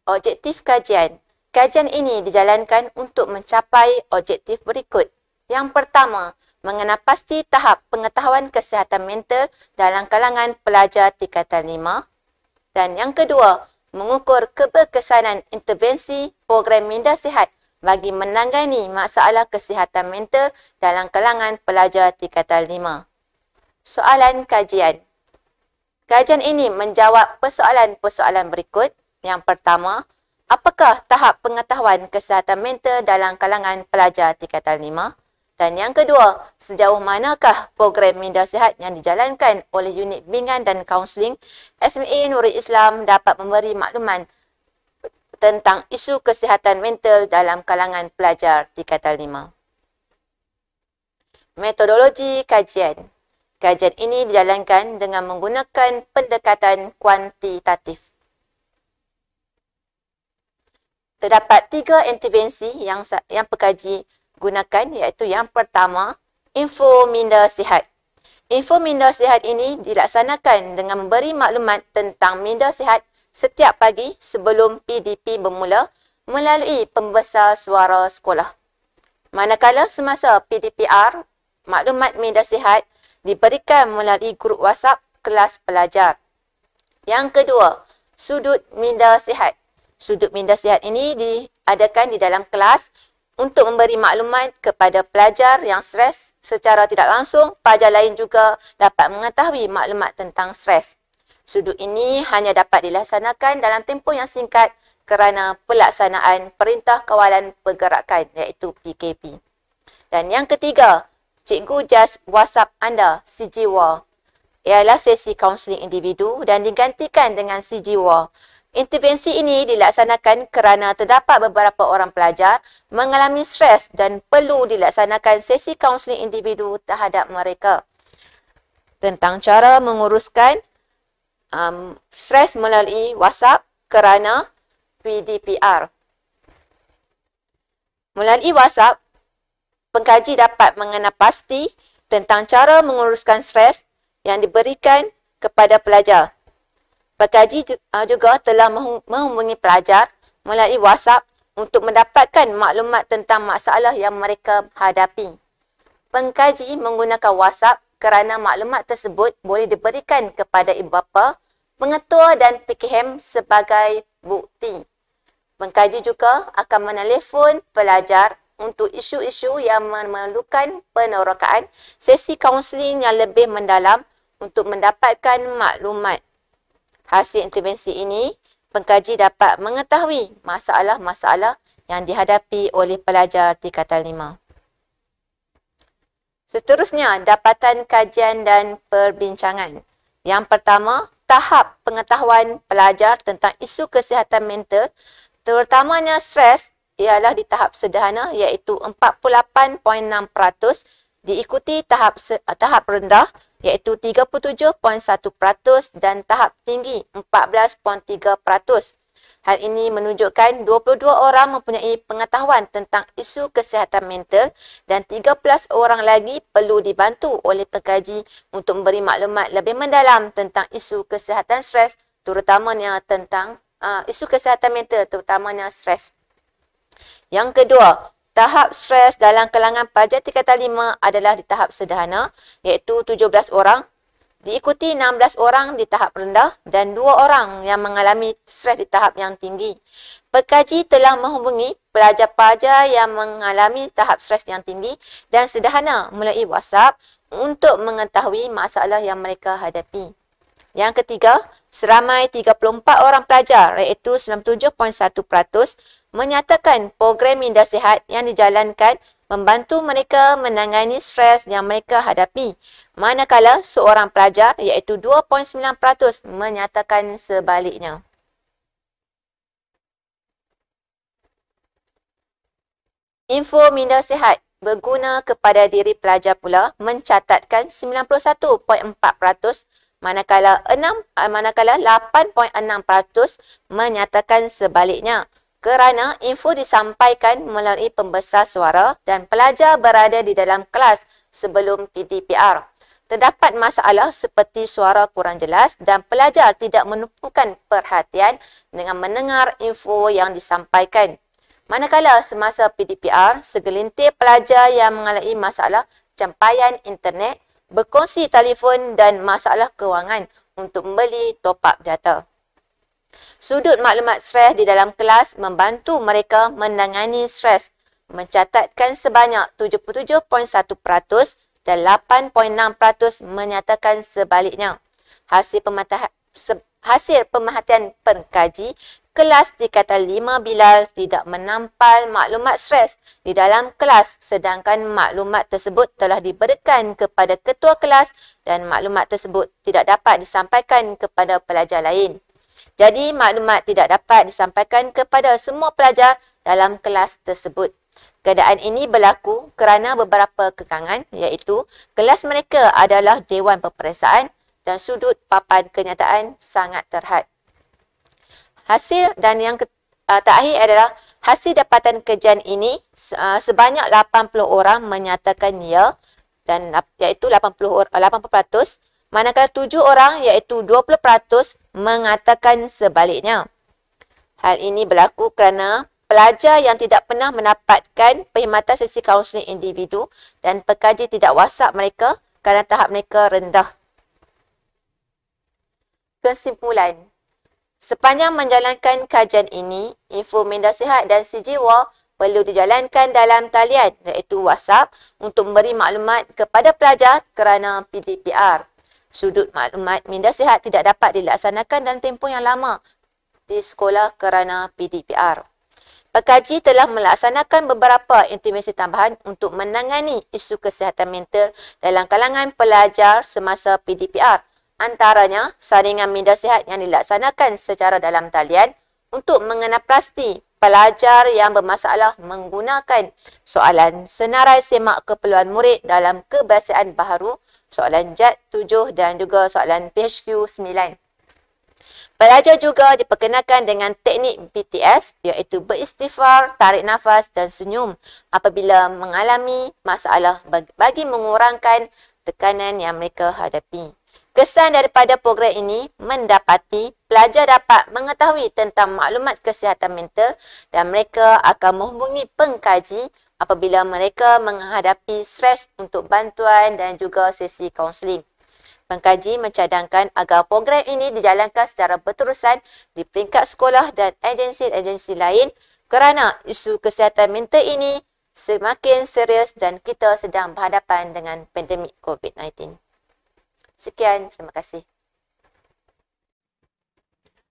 Objektif kajian. Kajian ini dijalankan untuk mencapai objektif berikut. Yang pertama, mengenal pasti tahap pengetahuan kesihatan mental dalam kalangan pelajar tingkatan 5. Dan yang kedua, mengukur keberkesanan intervensi program minda sihat bagi menangani masalah kesihatan mental dalam kalangan pelajar tingkatan 5. Soalan kajian. Kajian ini menjawab persoalan-persoalan berikut. Yang pertama, apakah tahap pengetahuan kesihatan mental dalam kalangan pelajar tingkatan 5? Dan yang kedua, sejauh manakah program minda sihat yang dijalankan oleh unit bimbingan dan kaunseling SMA Nurul Islam dapat memberi makluman tentang isu kesihatan mental dalam kalangan pelajar tingkatan 5. Metodologi kajian. Kajian ini dijalankan dengan menggunakan pendekatan kuantitatif. Terdapat 3 intervensi yang pekaji gunakan, iaitu yang pertama, info minda sihat. Info minda sihat ini dilaksanakan dengan memberi maklumat tentang minda sihat setiap pagi sebelum PDP bermula melalui pembesar suara sekolah. Manakala semasa PDPR, maklumat minda sihat diberikan melalui grup WhatsApp kelas pelajar. Yang kedua, sudut minda sihat. Sudut minda sihat ini diadakan di dalam kelas untuk memberi maklumat kepada pelajar yang stres. Secara tidak langsung, pelajar lain juga dapat mengetahui maklumat tentang stres. Sudut ini hanya dapat dilaksanakan dalam tempoh yang singkat kerana pelaksanaan Perintah Kawalan Pergerakan iaitu PKP. Dan yang ketiga, cikgu just WhatsApp anda CGWA ialah sesi kaunseling individu dan digantikan dengan CGWA. Intervensi ini dilaksanakan kerana terdapat beberapa orang pelajar mengalami stres dan perlu dilaksanakan sesi kaunseling individu terhadap mereka. Tentang cara menguruskan stres melalui WhatsApp kerana PDPR. Melalui WhatsApp, pengkaji dapat mengenal pasti tentang cara menguruskan stres yang diberikan kepada pelajar. Pengkaji juga telah menghubungi pelajar melalui WhatsApp untuk mendapatkan maklumat tentang masalah yang mereka hadapi. Pengkaji menggunakan WhatsApp kerana maklumat tersebut boleh diberikan kepada ibu bapa, pengetua dan PKM sebagai bukti. Pengkaji juga akan menelefon pelajar untuk isu-isu yang memerlukan penerokaan sesi kaunseling yang lebih mendalam untuk mendapatkan maklumat. Hasil intervensi ini, pengkaji dapat mengetahui masalah-masalah yang dihadapi oleh pelajar tingkatan 5. Seterusnya, dapatan kajian dan perbincangan. Yang pertama, tahap pengetahuan pelajar tentang isu kesihatan mental, terutamanya stres, ialah di tahap sederhana iaitu 48.6%, diikuti tahap rendah iaitu 37.1% dan tahap tinggi 14.3%. Hal ini menunjukkan 22 orang mempunyai pengetahuan tentang isu kesihatan mental dan 13 orang lagi perlu dibantu oleh pengkaji untuk memberi maklumat lebih mendalam tentang isu kesihatan stres, terutamanya tentang isu kesihatan mental, terutamanya stres. Yang kedua, tahap stres dalam kalangan pelajar tingkatan 5 adalah di tahap sederhana iaitu 17 orang, diikuti 16 orang di tahap rendah dan 2 orang yang mengalami stres di tahap yang tinggi. Pengkaji telah menghubungi pelajar-pelajar yang mengalami tahap stres yang tinggi dan sederhana melalui WhatsApp untuk mengetahui masalah yang mereka hadapi. Yang ketiga, seramai 34 orang pelajar iaitu 97.1% menyatakan program minda sihat yang dijalankan membantu mereka menangani stres yang mereka hadapi. Manakala seorang pelajar iaitu 2.9% menyatakan sebaliknya. Info minda sihat berguna kepada diri pelajar pula mencatatkan 91.4%, manakala 8.6% menyatakan sebaliknya. Kerana info disampaikan melalui pembesar suara dan pelajar berada di dalam kelas sebelum PDPR. Terdapat masalah seperti suara kurang jelas dan pelajar tidak menumpukan perhatian dengan mendengar info yang disampaikan. Manakala semasa PDPR, segelintir pelajar yang mengalami masalah campaian internet, berkongsi telefon dan masalah kewangan untuk membeli top-up data. Sudut maklumat stres di dalam kelas membantu mereka menangani stres, mencatatkan sebanyak 77.1% dan 8.6% menyatakan sebaliknya. Hasil pemerhatian pengkaji, kelas tingkatan 5 Bilal tidak menampal maklumat stres di dalam kelas sedangkan maklumat tersebut telah diberikan kepada ketua kelas dan maklumat tersebut tidak dapat disampaikan kepada pelajar lain. Jadi, maklumat tidak dapat disampaikan kepada semua pelajar dalam kelas tersebut. Keadaan ini berlaku kerana beberapa kekangan iaitu kelas mereka adalah Dewan Peperiksaan dan sudut papan kenyataan sangat terhad. Hasil dan yang terakhir adalah hasil dapatan kajian ini sebanyak 80 orang menyatakan ya dan iaitu 80%, manakala 7 orang iaitu 20% mengatakan sebaliknya. Hal ini berlaku kerana pelajar yang tidak pernah mendapatkan perkhidmatan sesi kaunseling individu dan pengkaji tidak WhatsApp mereka kerana tahap mereka rendah. Kesimpulan, Sepanjang menjalankan kajian ini, info minda sihat dan CGWA perlu dijalankan dalam talian iaitu WhatsApp untuk memberi maklumat kepada pelajar kerana PDPR. Sudut maklumat minda sihat tidak dapat dilaksanakan dalam tempoh yang lama di sekolah kerana PDPR. Pekaji telah melaksanakan beberapa intervensi tambahan untuk menangani isu kesihatan mental dalam kalangan pelajar semasa PDPR. Antaranya, saringan minda sihat yang dilaksanakan secara dalam talian untuk mengenapasti pelajar yang bermasalah menggunakan soalan senarai semak keperluan murid dalam kebiasaan baharu, soalan JAT 7 dan juga soalan PHQ 9. Pelajar juga diperkenalkan dengan teknik BTS iaitu beristighfar, tarik nafas dan senyum apabila mengalami masalah bagi mengurangkan tekanan yang mereka hadapi. Kesan daripada program ini mendapati pelajar dapat mengetahui tentang maklumat kesihatan mental dan mereka akan menghubungi pengkaji apabila mereka menghadapi stres untuk bantuan dan juga sesi kaunseling. Pengkaji mencadangkan agar program ini dijalankan secara berterusan di peringkat sekolah dan agensi-agensi lain kerana isu kesihatan mental ini semakin serius dan kita sedang berhadapan dengan pandemik COVID-19. Sekian, terima kasih.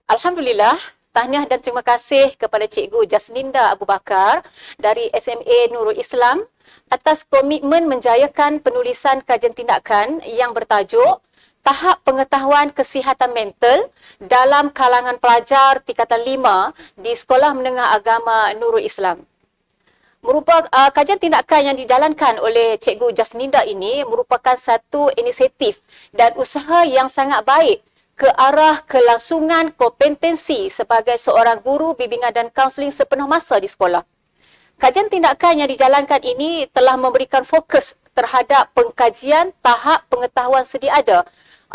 Alhamdulillah, tahniah dan terima kasih kepada Cikgu Jasninda Abu Bakar dari SMA Nurul Islam atas komitmen menjayakan penulisan kajian tindakan yang bertajuk Tahap Pengetahuan Kesihatan Mental dalam kalangan pelajar tingkatan 5 di Sekolah Menengah Agama Nurul Islam. Kajian tindakan yang dijalankan oleh Cikgu Jasninda ini merupakan satu inisiatif dan usaha yang sangat baik ke arah kelangsungan kompetensi sebagai seorang guru bimbingan dan kaunseling sepenuh masa di sekolah. Kajian tindakan yang dijalankan ini telah memberikan fokus terhadap pengkajian tahap pengetahuan sedia ada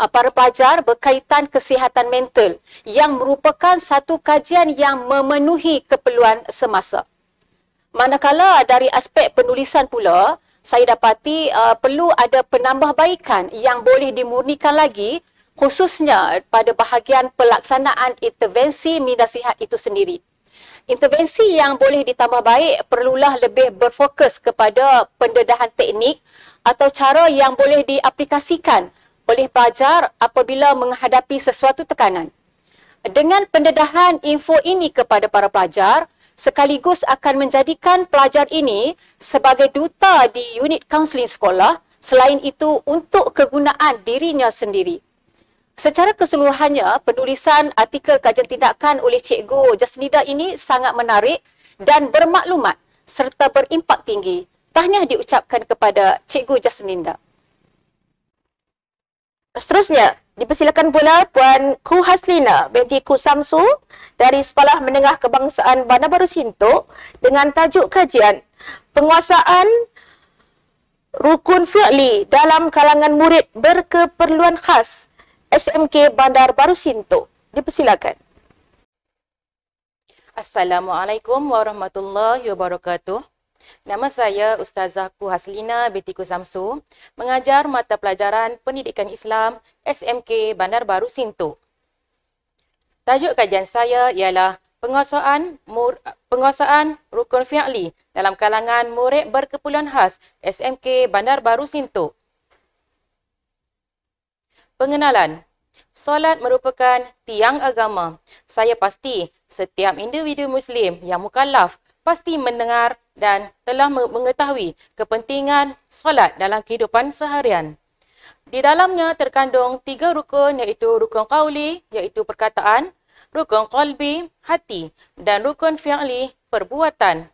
para pelajar berkaitan kesihatan mental yang merupakan satu kajian yang memenuhi keperluan semasa. Manakala dari aspek penulisan pula, saya dapati perlu ada penambahbaikan yang boleh dimurnikan lagi khususnya pada bahagian pelaksanaan intervensi minda sihat itu sendiri. Intervensi yang boleh ditambah baik perlulah lebih berfokus kepada pendedahan teknik atau cara yang boleh diaplikasikan oleh pelajar apabila menghadapi sesuatu tekanan. Dengan pendedahan info ini kepada para pelajar, sekaligus akan menjadikan pelajar ini sebagai duta di unit kaunseling sekolah, selain itu untuk kegunaan dirinya sendiri. Secara keseluruhannya, penulisan artikel kajian tindakan oleh Cikgu Jasninda ini sangat menarik dan bermaklumat serta berimpak tinggi. Tahniah diucapkan kepada Cikgu Jasninda. Seterusnya, dipersilakan pula Puan Ku Haslina binti Ku Samsu dari Sekolah Menengah Kebangsaan Bandar Baru Sintok dengan tajuk kajian Penguasaan Rukun Fi'li dalam kalangan murid berkeperluan khas SMK Bandar Baru Sintok. Dipersilakan. Assalamualaikum warahmatullahi wabarakatuh. Nama saya Ustazah Ku Haslina binti Ku Samsu, mengajar mata pelajaran Pendidikan Islam SMK Bandar Baru Sintok. Tajuk kajian saya ialah penguasaan rukun fi'li dalam kalangan murid berkeperluan khas SMK Bandar Baru Sintok. Pengenalan. Solat merupakan tiang agama. Saya pasti setiap individu Muslim yang mukallaf pasti mendengar dan telah mengetahui kepentingan solat dalam kehidupan seharian. Di dalamnya terkandung 3 rukun iaitu rukun qauli iaitu perkataan, rukun qalbi hati dan rukun fi'li perbuatan.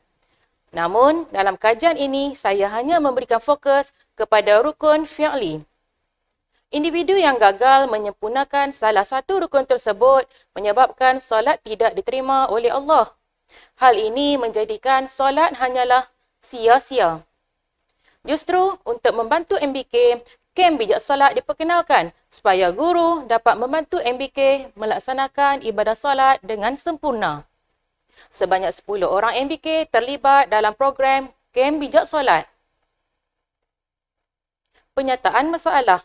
Namun dalam kajian ini saya hanya memberikan fokus kepada rukun fi'li. Individu yang gagal menyempurnakan salah satu rukun tersebut menyebabkan solat tidak diterima oleh Allah. Hal ini menjadikan solat hanyalah sia-sia. Justru untuk membantu MBK, kem bijak solat diperkenalkan supaya guru dapat membantu MBK melaksanakan ibadah solat dengan sempurna. Sebanyak 10 orang MBK terlibat dalam program kem bijak solat. Penyataan masalah.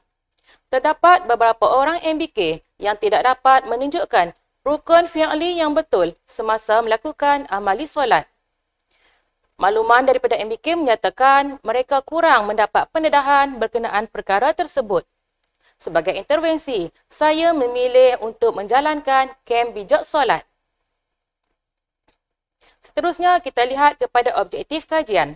Terdapat beberapa orang MBK yang tidak dapat menunjukkan rukun fi'li yang betul semasa melakukan amali solat. Makluman daripada MBK menyatakan mereka kurang mendapat pendedahan berkenaan perkara tersebut. Sebagai intervensi, saya memilih untuk menjalankan kem bijak solat. Seterusnya, kita lihat kepada objektif kajian.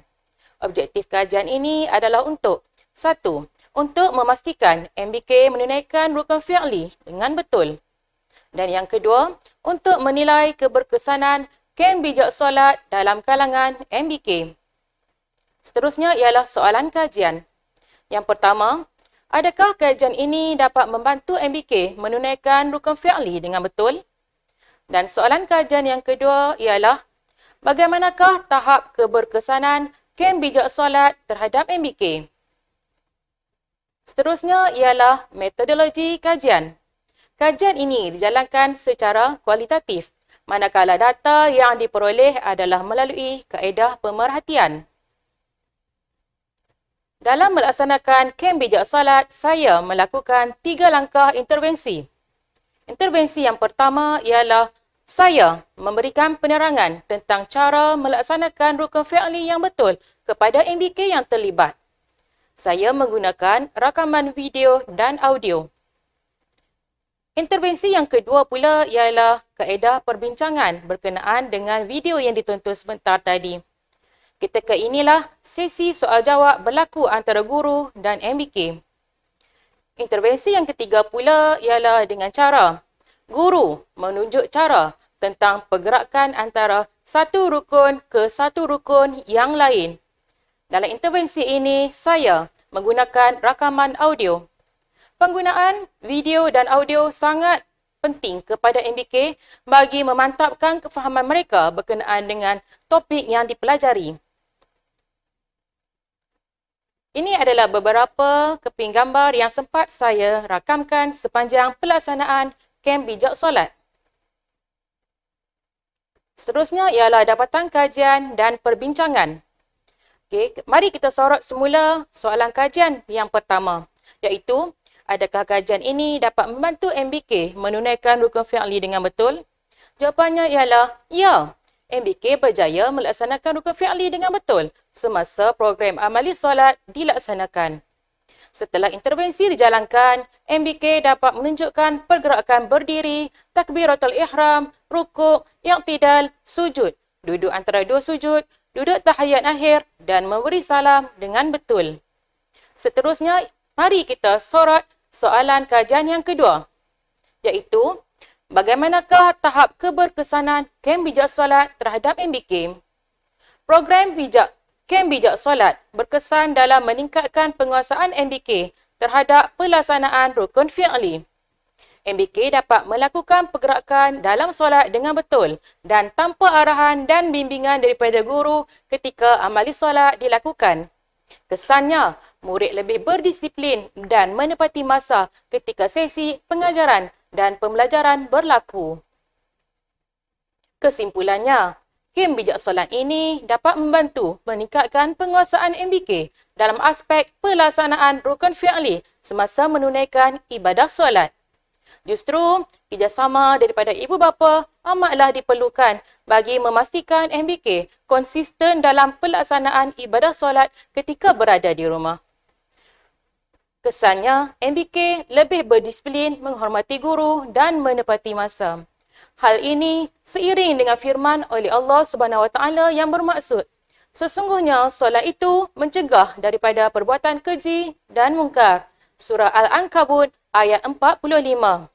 Objektif kajian ini adalah untuk 1. Untuk memastikan MBK menunaikan rukun fi'li dengan betul. Dan yang kedua, untuk menilai keberkesanan kem bijak solat dalam kalangan MBK. Seterusnya ialah soalan kajian. Yang pertama, adakah kajian ini dapat membantu MBK menunaikan rukun fi'li dengan betul? Dan soalan kajian yang kedua ialah, bagaimanakah tahap keberkesanan kem bijak solat terhadap MBK? Seterusnya ialah metodologi kajian. Kajian ini dijalankan secara kualitatif, manakala data yang diperoleh adalah melalui kaedah pemerhatian. Dalam melaksanakan kem bijak solat, saya melakukan 3 langkah intervensi. Intervensi yang pertama ialah saya memberikan penerangan tentang cara melaksanakan rukun fi'li yang betul kepada MBK yang terlibat. Saya menggunakan rakaman video dan audio. Intervensi yang kedua pula ialah kaedah perbincangan berkenaan dengan video yang ditonton sebentar tadi. Ketika inilah sesi soal jawab berlaku antara guru dan MBK. Intervensi yang ketiga pula ialah dengan cara guru menunjuk cara tentang pergerakan antara satu rukun ke satu rukun yang lain. Dalam intervensi ini, saya menggunakan rakaman audio. Penggunaan video dan audio sangat penting kepada MBK bagi memantapkan kefahaman mereka berkenaan dengan topik yang dipelajari. Ini adalah beberapa keping gambar yang sempat saya rakamkan sepanjang pelaksanaan kem bijak solat. Seterusnya ialah dapatan kajian dan perbincangan. Okey, mari kita sorot semula soalan kajian yang pertama, iaitu adakah kajian ini dapat membantu MBK menunaikan rukun fi'li dengan betul? Jawapannya ialah ya. MBK berjaya melaksanakan rukun fi'li dengan betul semasa program amali solat dilaksanakan. Setelah intervensi dijalankan, MBK dapat menunjukkan pergerakan berdiri, takbiratul ihram, rukuk, i'tidal, sujud, duduk antara dua sujud, duduk tahiyat akhir dan memberi salam dengan betul. Seterusnya, mari kita sorot soalan kajian yang kedua, iaitu bagaimanakah tahap keberkesanan kem bijak solat terhadap MBK? Program kem bijak solat berkesan dalam meningkatkan penguasaan MBK terhadap pelaksanaan rukun fi'li. MBK dapat melakukan pergerakan dalam solat dengan betul dan tanpa arahan dan bimbingan daripada guru ketika amali solat dilakukan. Kesannya, murid lebih berdisiplin dan menepati masa ketika sesi pengajaran dan pembelajaran berlaku. Kesimpulannya, kem bijak solat ini dapat membantu meningkatkan penguasaan MBK dalam aspek pelaksanaan rukun fi'li semasa menunaikan ibadah solat. Justru, kerjasama daripada ibu bapa amatlah diperlukan bagi memastikan MBK konsisten dalam pelaksanaan ibadah solat ketika berada di rumah. Kesannya, MBK lebih berdisiplin, menghormati guru dan menepati masa. Hal ini seiring dengan firman oleh Allah SWT yang bermaksud, sesungguhnya solat itu mencegah daripada perbuatan keji dan mungkar. Surah Al-Ankabut ayat 45.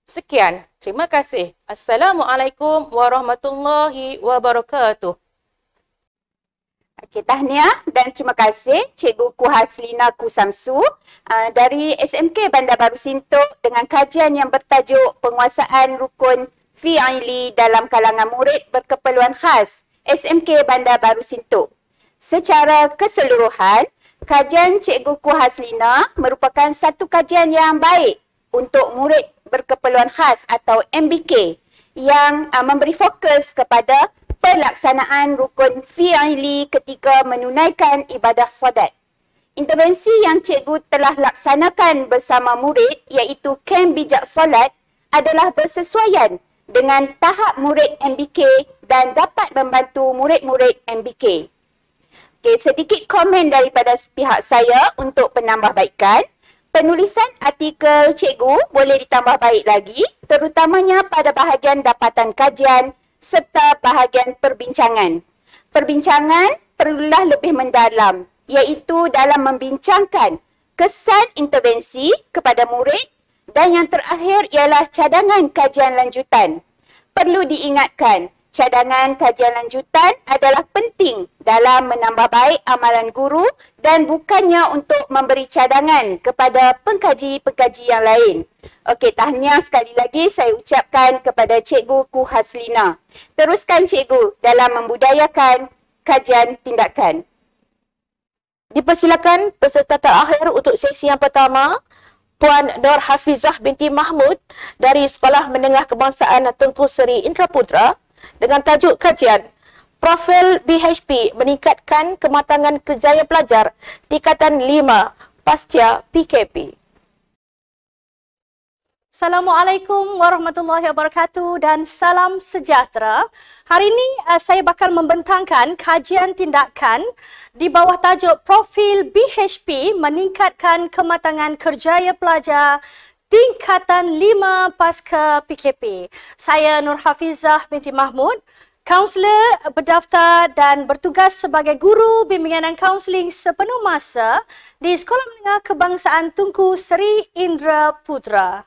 Sekian, terima kasih. Assalamualaikum warahmatullahi wabarakatuh. Okey, tahniah dan terima kasih Cikgu Kuhaslina Kusamsu dari SMK Bandar Baru Sintok dengan kajian yang bertajuk Penguasaan Rukun Fi'ili dalam kalangan murid berkeperluan khas SMK Bandar Baru Sintok. Secara keseluruhan, kajian Cikgu Kuhaslina merupakan satu kajian yang baik untuk murid berkeperluan khas atau MBK yang memberi fokus kepada pelaksanaan rukun fi'ili ketika menunaikan ibadah solat. Intervensi yang cikgu telah laksanakan bersama murid iaitu kem bijak solat adalah bersesuaian dengan tahap murid MBK dan dapat membantu murid-murid MBK. Okey, sedikit komen daripada pihak saya untuk penambahbaikan. Penulisan artikel cikgu boleh ditambah baik lagi, terutamanya pada bahagian dapatan kajian serta bahagian perbincangan. Perbincangan perlulah lebih mendalam, iaitu dalam membincangkan kesan intervensi kepada murid, dan yang terakhir ialah cadangan kajian lanjutan. Perlu diingatkan, cadangan kajian lanjutan adalah penting dalam menambah baik amalan guru dan bukannya untuk memberi cadangan kepada pengkaji-pengkaji yang lain. Okey, tahniah sekali lagi saya ucapkan kepada Cikgu Ku Haslina. Teruskan Cikgu dalam membudayakan kajian tindakan. Dipersilakan peserta terakhir untuk sesi yang pertama, Puan Nur Hafizah binti Mahmud dari Sekolah Menengah Kebangsaan Tengku Seri Indraputra dengan tajuk kajian Profil BHP meningkatkan kematangan kerjaya pelajar tingkatan 5 pasca PKP. Assalamualaikum warahmatullahi wabarakatuh dan salam sejahtera. Hari ini saya bakal membentangkan kajian tindakan di bawah tajuk Profil BHP meningkatkan kematangan kerjaya pelajar tingkatan 5 pasca PKP. Saya Nur Hafizah binti Mahmud, kaunselor berdaftar dan bertugas sebagai guru bimbingan dan kaunseling sepenuh masa di Sekolah Menengah Kebangsaan Tengku Seri Indraputra.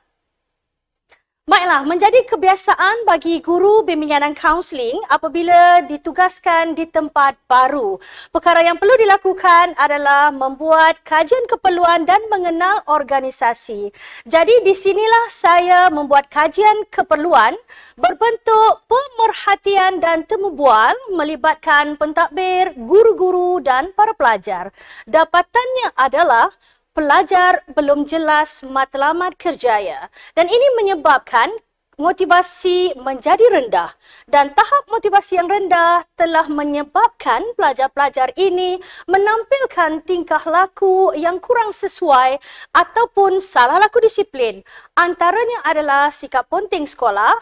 Baiklah, menjadi kebiasaan bagi guru bimbingan dan kaunseling apabila ditugaskan di tempat baru. Perkara yang perlu dilakukan adalah membuat kajian keperluan dan mengenal organisasi. Jadi di sinilah saya membuat kajian keperluan berbentuk pemerhatian dan temu bual melibatkan pentadbir, guru-guru dan para pelajar. Dapatannya adalah pelajar belum jelas matlamat kerjaya dan ini menyebabkan motivasi menjadi rendah dan tahap motivasi yang rendah telah menyebabkan pelajar-pelajar ini menampilkan tingkah laku yang kurang sesuai ataupun salah laku disiplin. Antaranya adalah sikap ponteng sekolah,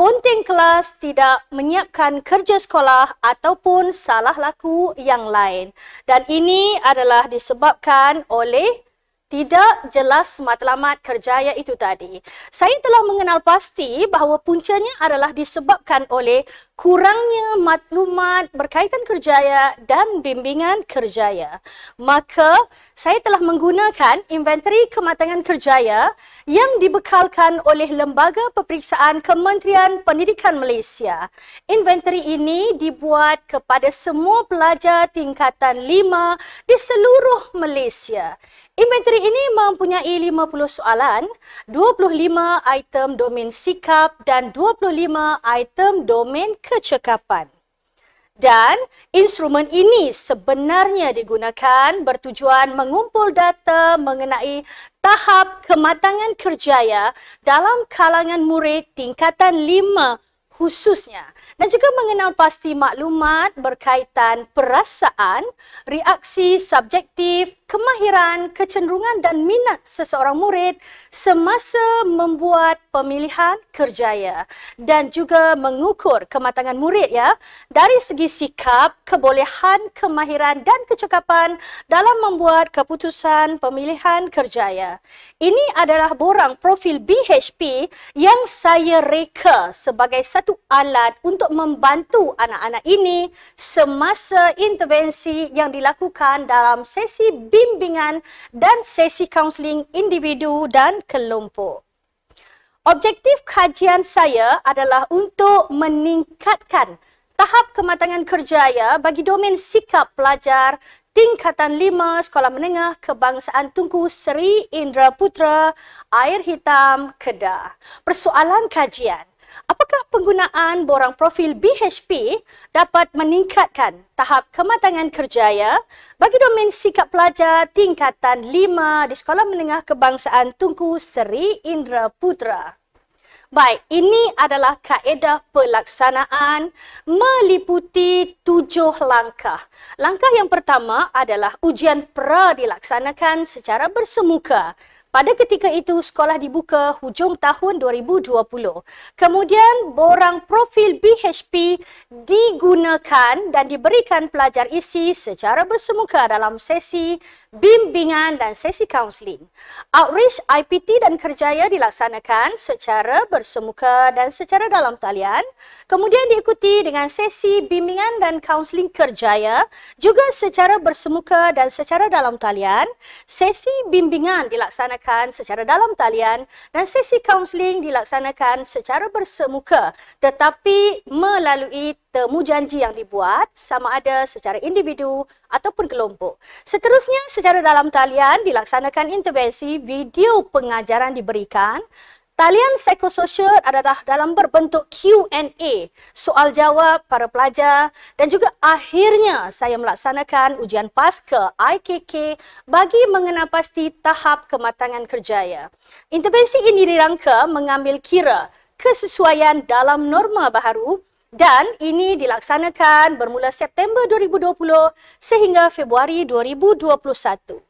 ponteng kelas, tidak menyiapkan kerja sekolah ataupun salah laku yang lain. Dan ini adalah disebabkan oleh tidak jelas matlamat kerjaya itu tadi. Saya telah mengenal pasti bahawa puncanya adalah disebabkan oleh kurangnya maklumat berkaitan kerjaya dan bimbingan kerjaya. Maka saya telah menggunakan inventari kematangan kerjaya yang dibekalkan oleh Lembaga Peperiksaan Kementerian Pendidikan Malaysia. Inventari ini dibuat kepada semua pelajar tingkatan 5 di seluruh Malaysia. Inventari ini mempunyai 50 soalan, 25 item domain sikap dan 25 item domain kecekapan. Dan instrumen ini sebenarnya digunakan bertujuan mengumpul data mengenai tahap kematangan kerjaya dalam kalangan murid tingkatan 5 khususnya dan juga mengenal pasti maklumat berkaitan perasaan, reaksi subjektif, kemahiran, kecenderungan dan minat seseorang murid semasa membuat pemilihan kerjaya dan juga mengukur kematangan murid dari segi sikap, kebolehan, kemahiran dan kecekapan dalam membuat keputusan pemilihan kerjaya. Ini adalah borang profil BHP yang saya reka sebagai satu alat untuk membantu anak-anak ini semasa intervensi yang dilakukan dalam sesi bimbingan dan sesi kaunseling individu dan kelompok. Objektif kajian saya adalah untuk meningkatkan tahap kematangan kerjaya bagi domain sikap pelajar tingkatan 5 Sekolah Menengah Kebangsaan Tengku Seri Indraputra, Air Hitam, Kedah. Persoalan kajian. Apakah penggunaan borang profil BHP dapat meningkatkan tahap kematangan kerjaya bagi domain sikap pelajar tingkatan 5 di Sekolah Menengah Kebangsaan Tengku Seri Indraputra? Baik, ini adalah kaedah pelaksanaan meliputi 7 langkah. Langkah yang pertama adalah ujian pra dilaksanakan secara bersemuka Pada ketika itu, sekolah dibuka hujung tahun 2020. Kemudian, borang profil BHP digunakan dan diberikan pelajar isi secara bersemuka dalam sesi bimbingan dan sesi kaunseling. Outreach, IPT dan kerjaya dilaksanakan secara bersemuka dan secara dalam talian. Kemudian diikuti dengan sesi bimbingan dan kaunseling kerjaya juga secara bersemuka dan secara dalam talian. Sesi bimbingan dilaksanakan secara dalam talian dan sesi kaunseling dilaksanakan secara bersemuka tetapi melalui temu janji yang dibuat sama ada secara individu ataupun kelompok. Seterusnya, secara dalam talian dilaksanakan intervensi video pengajaran diberikan. Talian psikososial adalah dalam berbentuk Q&A, soal jawab para pelajar dan juga akhirnya saya melaksanakan ujian PASKA IKK bagi mengenapasti tahap kematangan kerjaya. Intervensi ini dirangka mengambil kira kesesuaian dalam norma baharu dan ini dilaksanakan bermula September 2020 sehingga Februari 2021.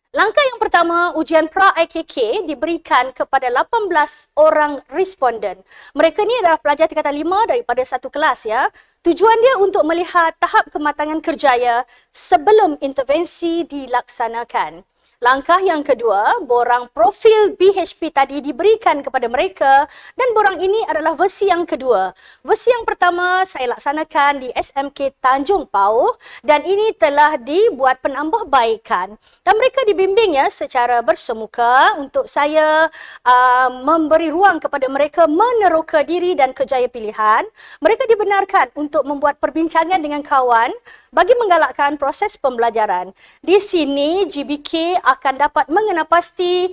Langkah yang pertama, ujian pra-IKK diberikan kepada 18 orang responden. Mereka ni adalah pelajar tingkatan 5 daripada satu kelas ya. Tujuan dia untuk melihat tahap kematangan kerjaya sebelum intervensi dilaksanakan. Langkah yang kedua, borang profil BHP tadi diberikan kepada mereka dan borang ini adalah versi yang kedua. Versi yang pertama saya laksanakan di SMK Tanjung Pauh dan ini telah dibuat penambahbaikan dan mereka dibimbing ya secara bersemuka untuk saya memberi ruang kepada mereka meneroka diri dan kerjaya pilihan. Mereka dibenarkan untuk membuat perbincangan dengan kawan bagi menggalakkan proses pembelajaran. Di sini GBK akan dapat mengenapasti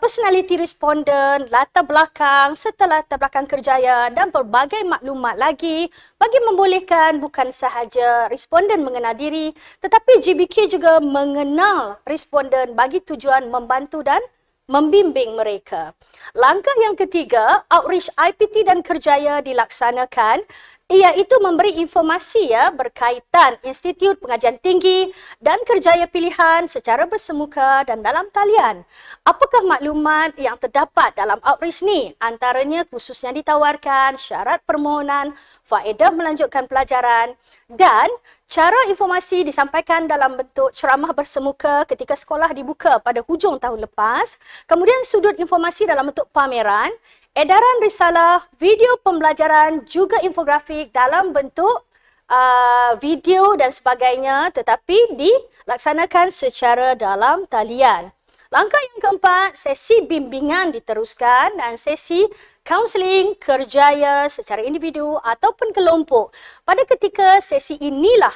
personality responden, latar belakang serta latar belakang kerjaya dan pelbagai maklumat lagi bagi membolehkan bukan sahaja responden mengenal diri tetapi GBK juga mengenal responden bagi tujuan membantu dan membimbing mereka. Langkah yang ketiga, outreach IPT dan kerjaya dilaksanakan iaitu memberi informasi ya berkaitan Institut Pengajian Tinggi dan kerjaya pilihan secara bersemuka dan dalam talian. Apakah maklumat yang terdapat dalam outreach ni? Antaranya khususnya ditawarkan syarat permohonan, faedah melanjutkan pelajaran dan cara informasi disampaikan dalam bentuk ceramah bersemuka ketika sekolah dibuka pada hujung tahun lepas. Kemudian sudut informasi dalam bentuk pameran, edaran risalah, video pembelajaran, juga infografik dalam bentuk video dan sebagainya tetapi dilaksanakan secara dalam talian. Langkah yang keempat, sesi bimbingan diteruskan dan sesi kaunseling kerjaya secara individu ataupun kelompok. Pada ketika sesi inilah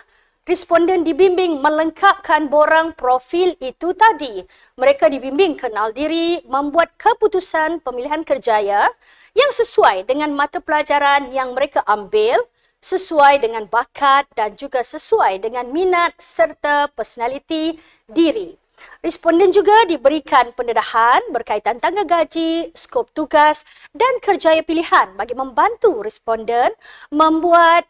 responden dibimbing melengkapkan borang profil itu tadi. Mereka dibimbing kenal diri, membuat keputusan pemilihan kerjaya yang sesuai dengan mata pelajaran yang mereka ambil, sesuai dengan bakat dan juga sesuai dengan minat serta personaliti diri. Responden juga diberikan pendedahan berkaitan tangga gaji, skop tugas dan kerjaya pilihan bagi membantu responden membuat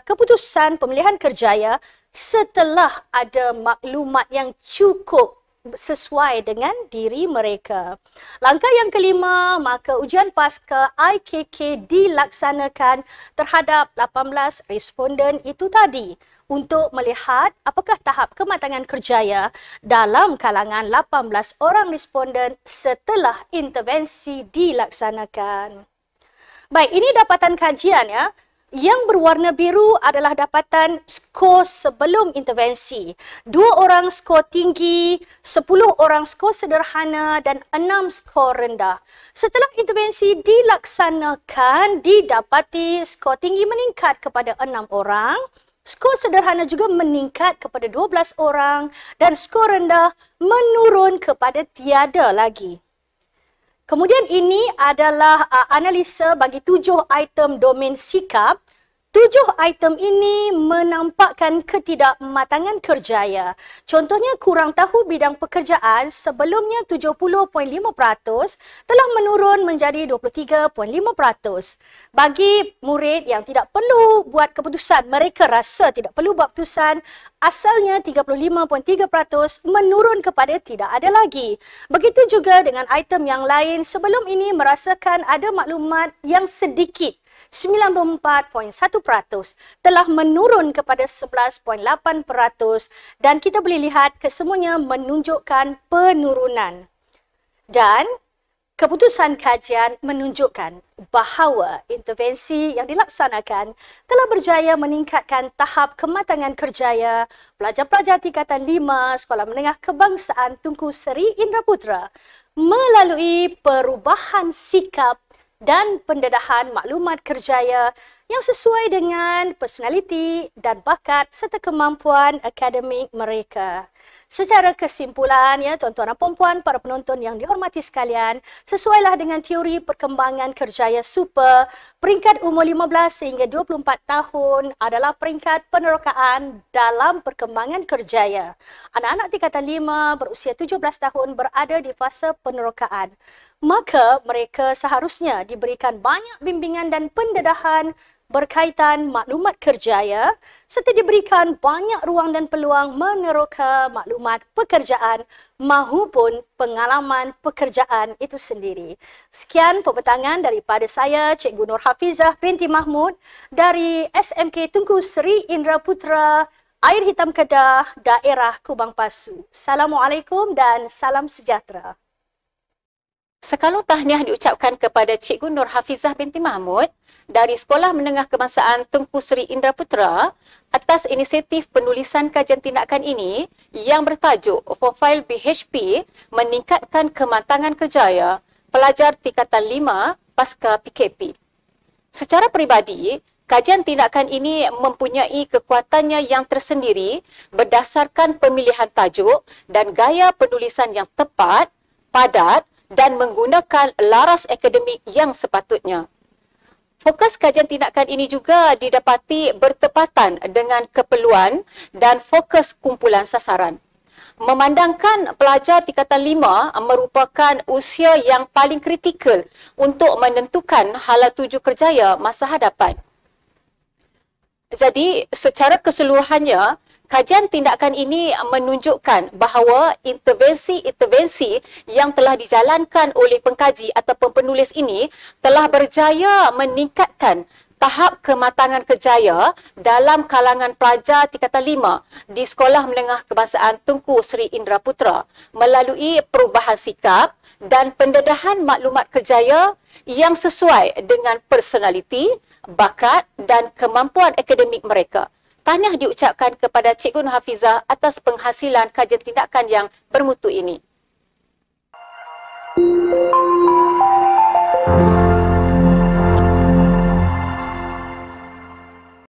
keputusan pemilihan kerjaya setelah ada maklumat yang cukup sesuai dengan diri mereka. Langkah yang kelima, maka ujian PASKA IKK dilaksanakan terhadap 18 responden itu tadi untuk melihat apakah tahap kematangan kerjaya dalam kalangan 18 orang responden setelah intervensi dilaksanakan. Baik, ini dapatan kajian ya. Yang berwarna biru adalah dapatan skor sebelum intervensi. 2 orang skor tinggi, 10 orang skor sederhana dan 6 skor rendah. Setelah intervensi dilaksanakan, didapati skor tinggi meningkat kepada 6 orang, skor sederhana juga meningkat kepada 12 orang dan skor rendah menurun kepada tiada lagi. Kemudian ini adalah analisa bagi 7 item domain sikap. 7 item ini menampakkan ketidakmatangan kerjaya. Contohnya, kurang tahu bidang pekerjaan sebelumnya 70.5% telah menurun menjadi 23.5%. Bagi murid yang tidak perlu buat keputusan, mereka rasa tidak perlu buat keputusan, asalnya 35.3% menurun kepada tidak ada lagi. Begitu juga dengan item yang lain, sebelum ini merasakan ada maklumat yang sedikit, 94.1% telah menurun kepada 11.8% dan kita boleh lihat kesemuanya menunjukkan penurunan. Dan keputusan kajian menunjukkan bahawa intervensi yang dilaksanakan telah berjaya meningkatkan tahap kematangan kerjaya pelajar-pelajar tingkatan 5 Sekolah Menengah Kebangsaan Tunku Seri Indraputra melalui perubahan sikap dan pendedahan maklumat kerjaya yang sesuai dengan personaliti dan bakat serta kemampuan akademik mereka. Secara kesimpulan, ya tuan-tuan dan puan-puan, para penonton yang dihormati sekalian, sesuailah dengan teori perkembangan kerjaya super, peringkat umur 15 sehingga 24 tahun adalah peringkat penerokaan dalam perkembangan kerjaya. Anak-anak tingkatan 5 berusia 17 tahun berada di fasa penerokaan. Maka mereka seharusnya diberikan banyak bimbingan dan pendedahan berkaitan maklumat kerjaya serta diberikan banyak ruang dan peluang meneroka maklumat pekerjaan mahupun pengalaman pekerjaan itu sendiri. Sekian pembentangan daripada saya, Cikgu Nur Hafizah binti Mahmud dari SMK Tunku Seri Indraputra, Air Hitam Kedah, Daerah Kubang Pasu. Assalamualaikum dan salam sejahtera. Sekalung tahniah diucapkan kepada Cikgu Nur Hafizah binti Mahmud dari Sekolah Menengah Kebangsaan Tunku Seri Indraputra atas inisiatif penulisan kajian tindakan ini yang bertajuk Profil BHP Meningkatkan Kematangan Kerjaya Pelajar Tingkatan 5 Pasca PKP. Secara peribadi, kajian tindakan ini mempunyai kekuatannya yang tersendiri berdasarkan pemilihan tajuk dan gaya penulisan yang tepat, padat dan menggunakan laras akademik yang sepatutnya. Fokus kajian tindakan ini juga didapati bertepatan dengan keperluan dan fokus kumpulan sasaran. Memandangkan pelajar tingkatan 5 merupakan usia yang paling kritikal untuk menentukan hala tuju kerjaya masa hadapan. Jadi, secara keseluruhannya, kajian tindakan ini menunjukkan bahawa intervensi-intervensi yang telah dijalankan oleh pengkaji ataupun penulis ini telah berjaya meningkatkan tahap kematangan kerjaya dalam kalangan pelajar tingkatan 5 di Sekolah Menengah Kebangsaan Tunku Seri Indraputra melalui perubahan sikap dan pendedahan maklumat kerjaya yang sesuai dengan personaliti, bakat dan kemampuan akademik mereka. Tahniah diucapkan kepada Cikgu Nur Hafizah atas penghasilan kajian tindakan yang bermutu ini.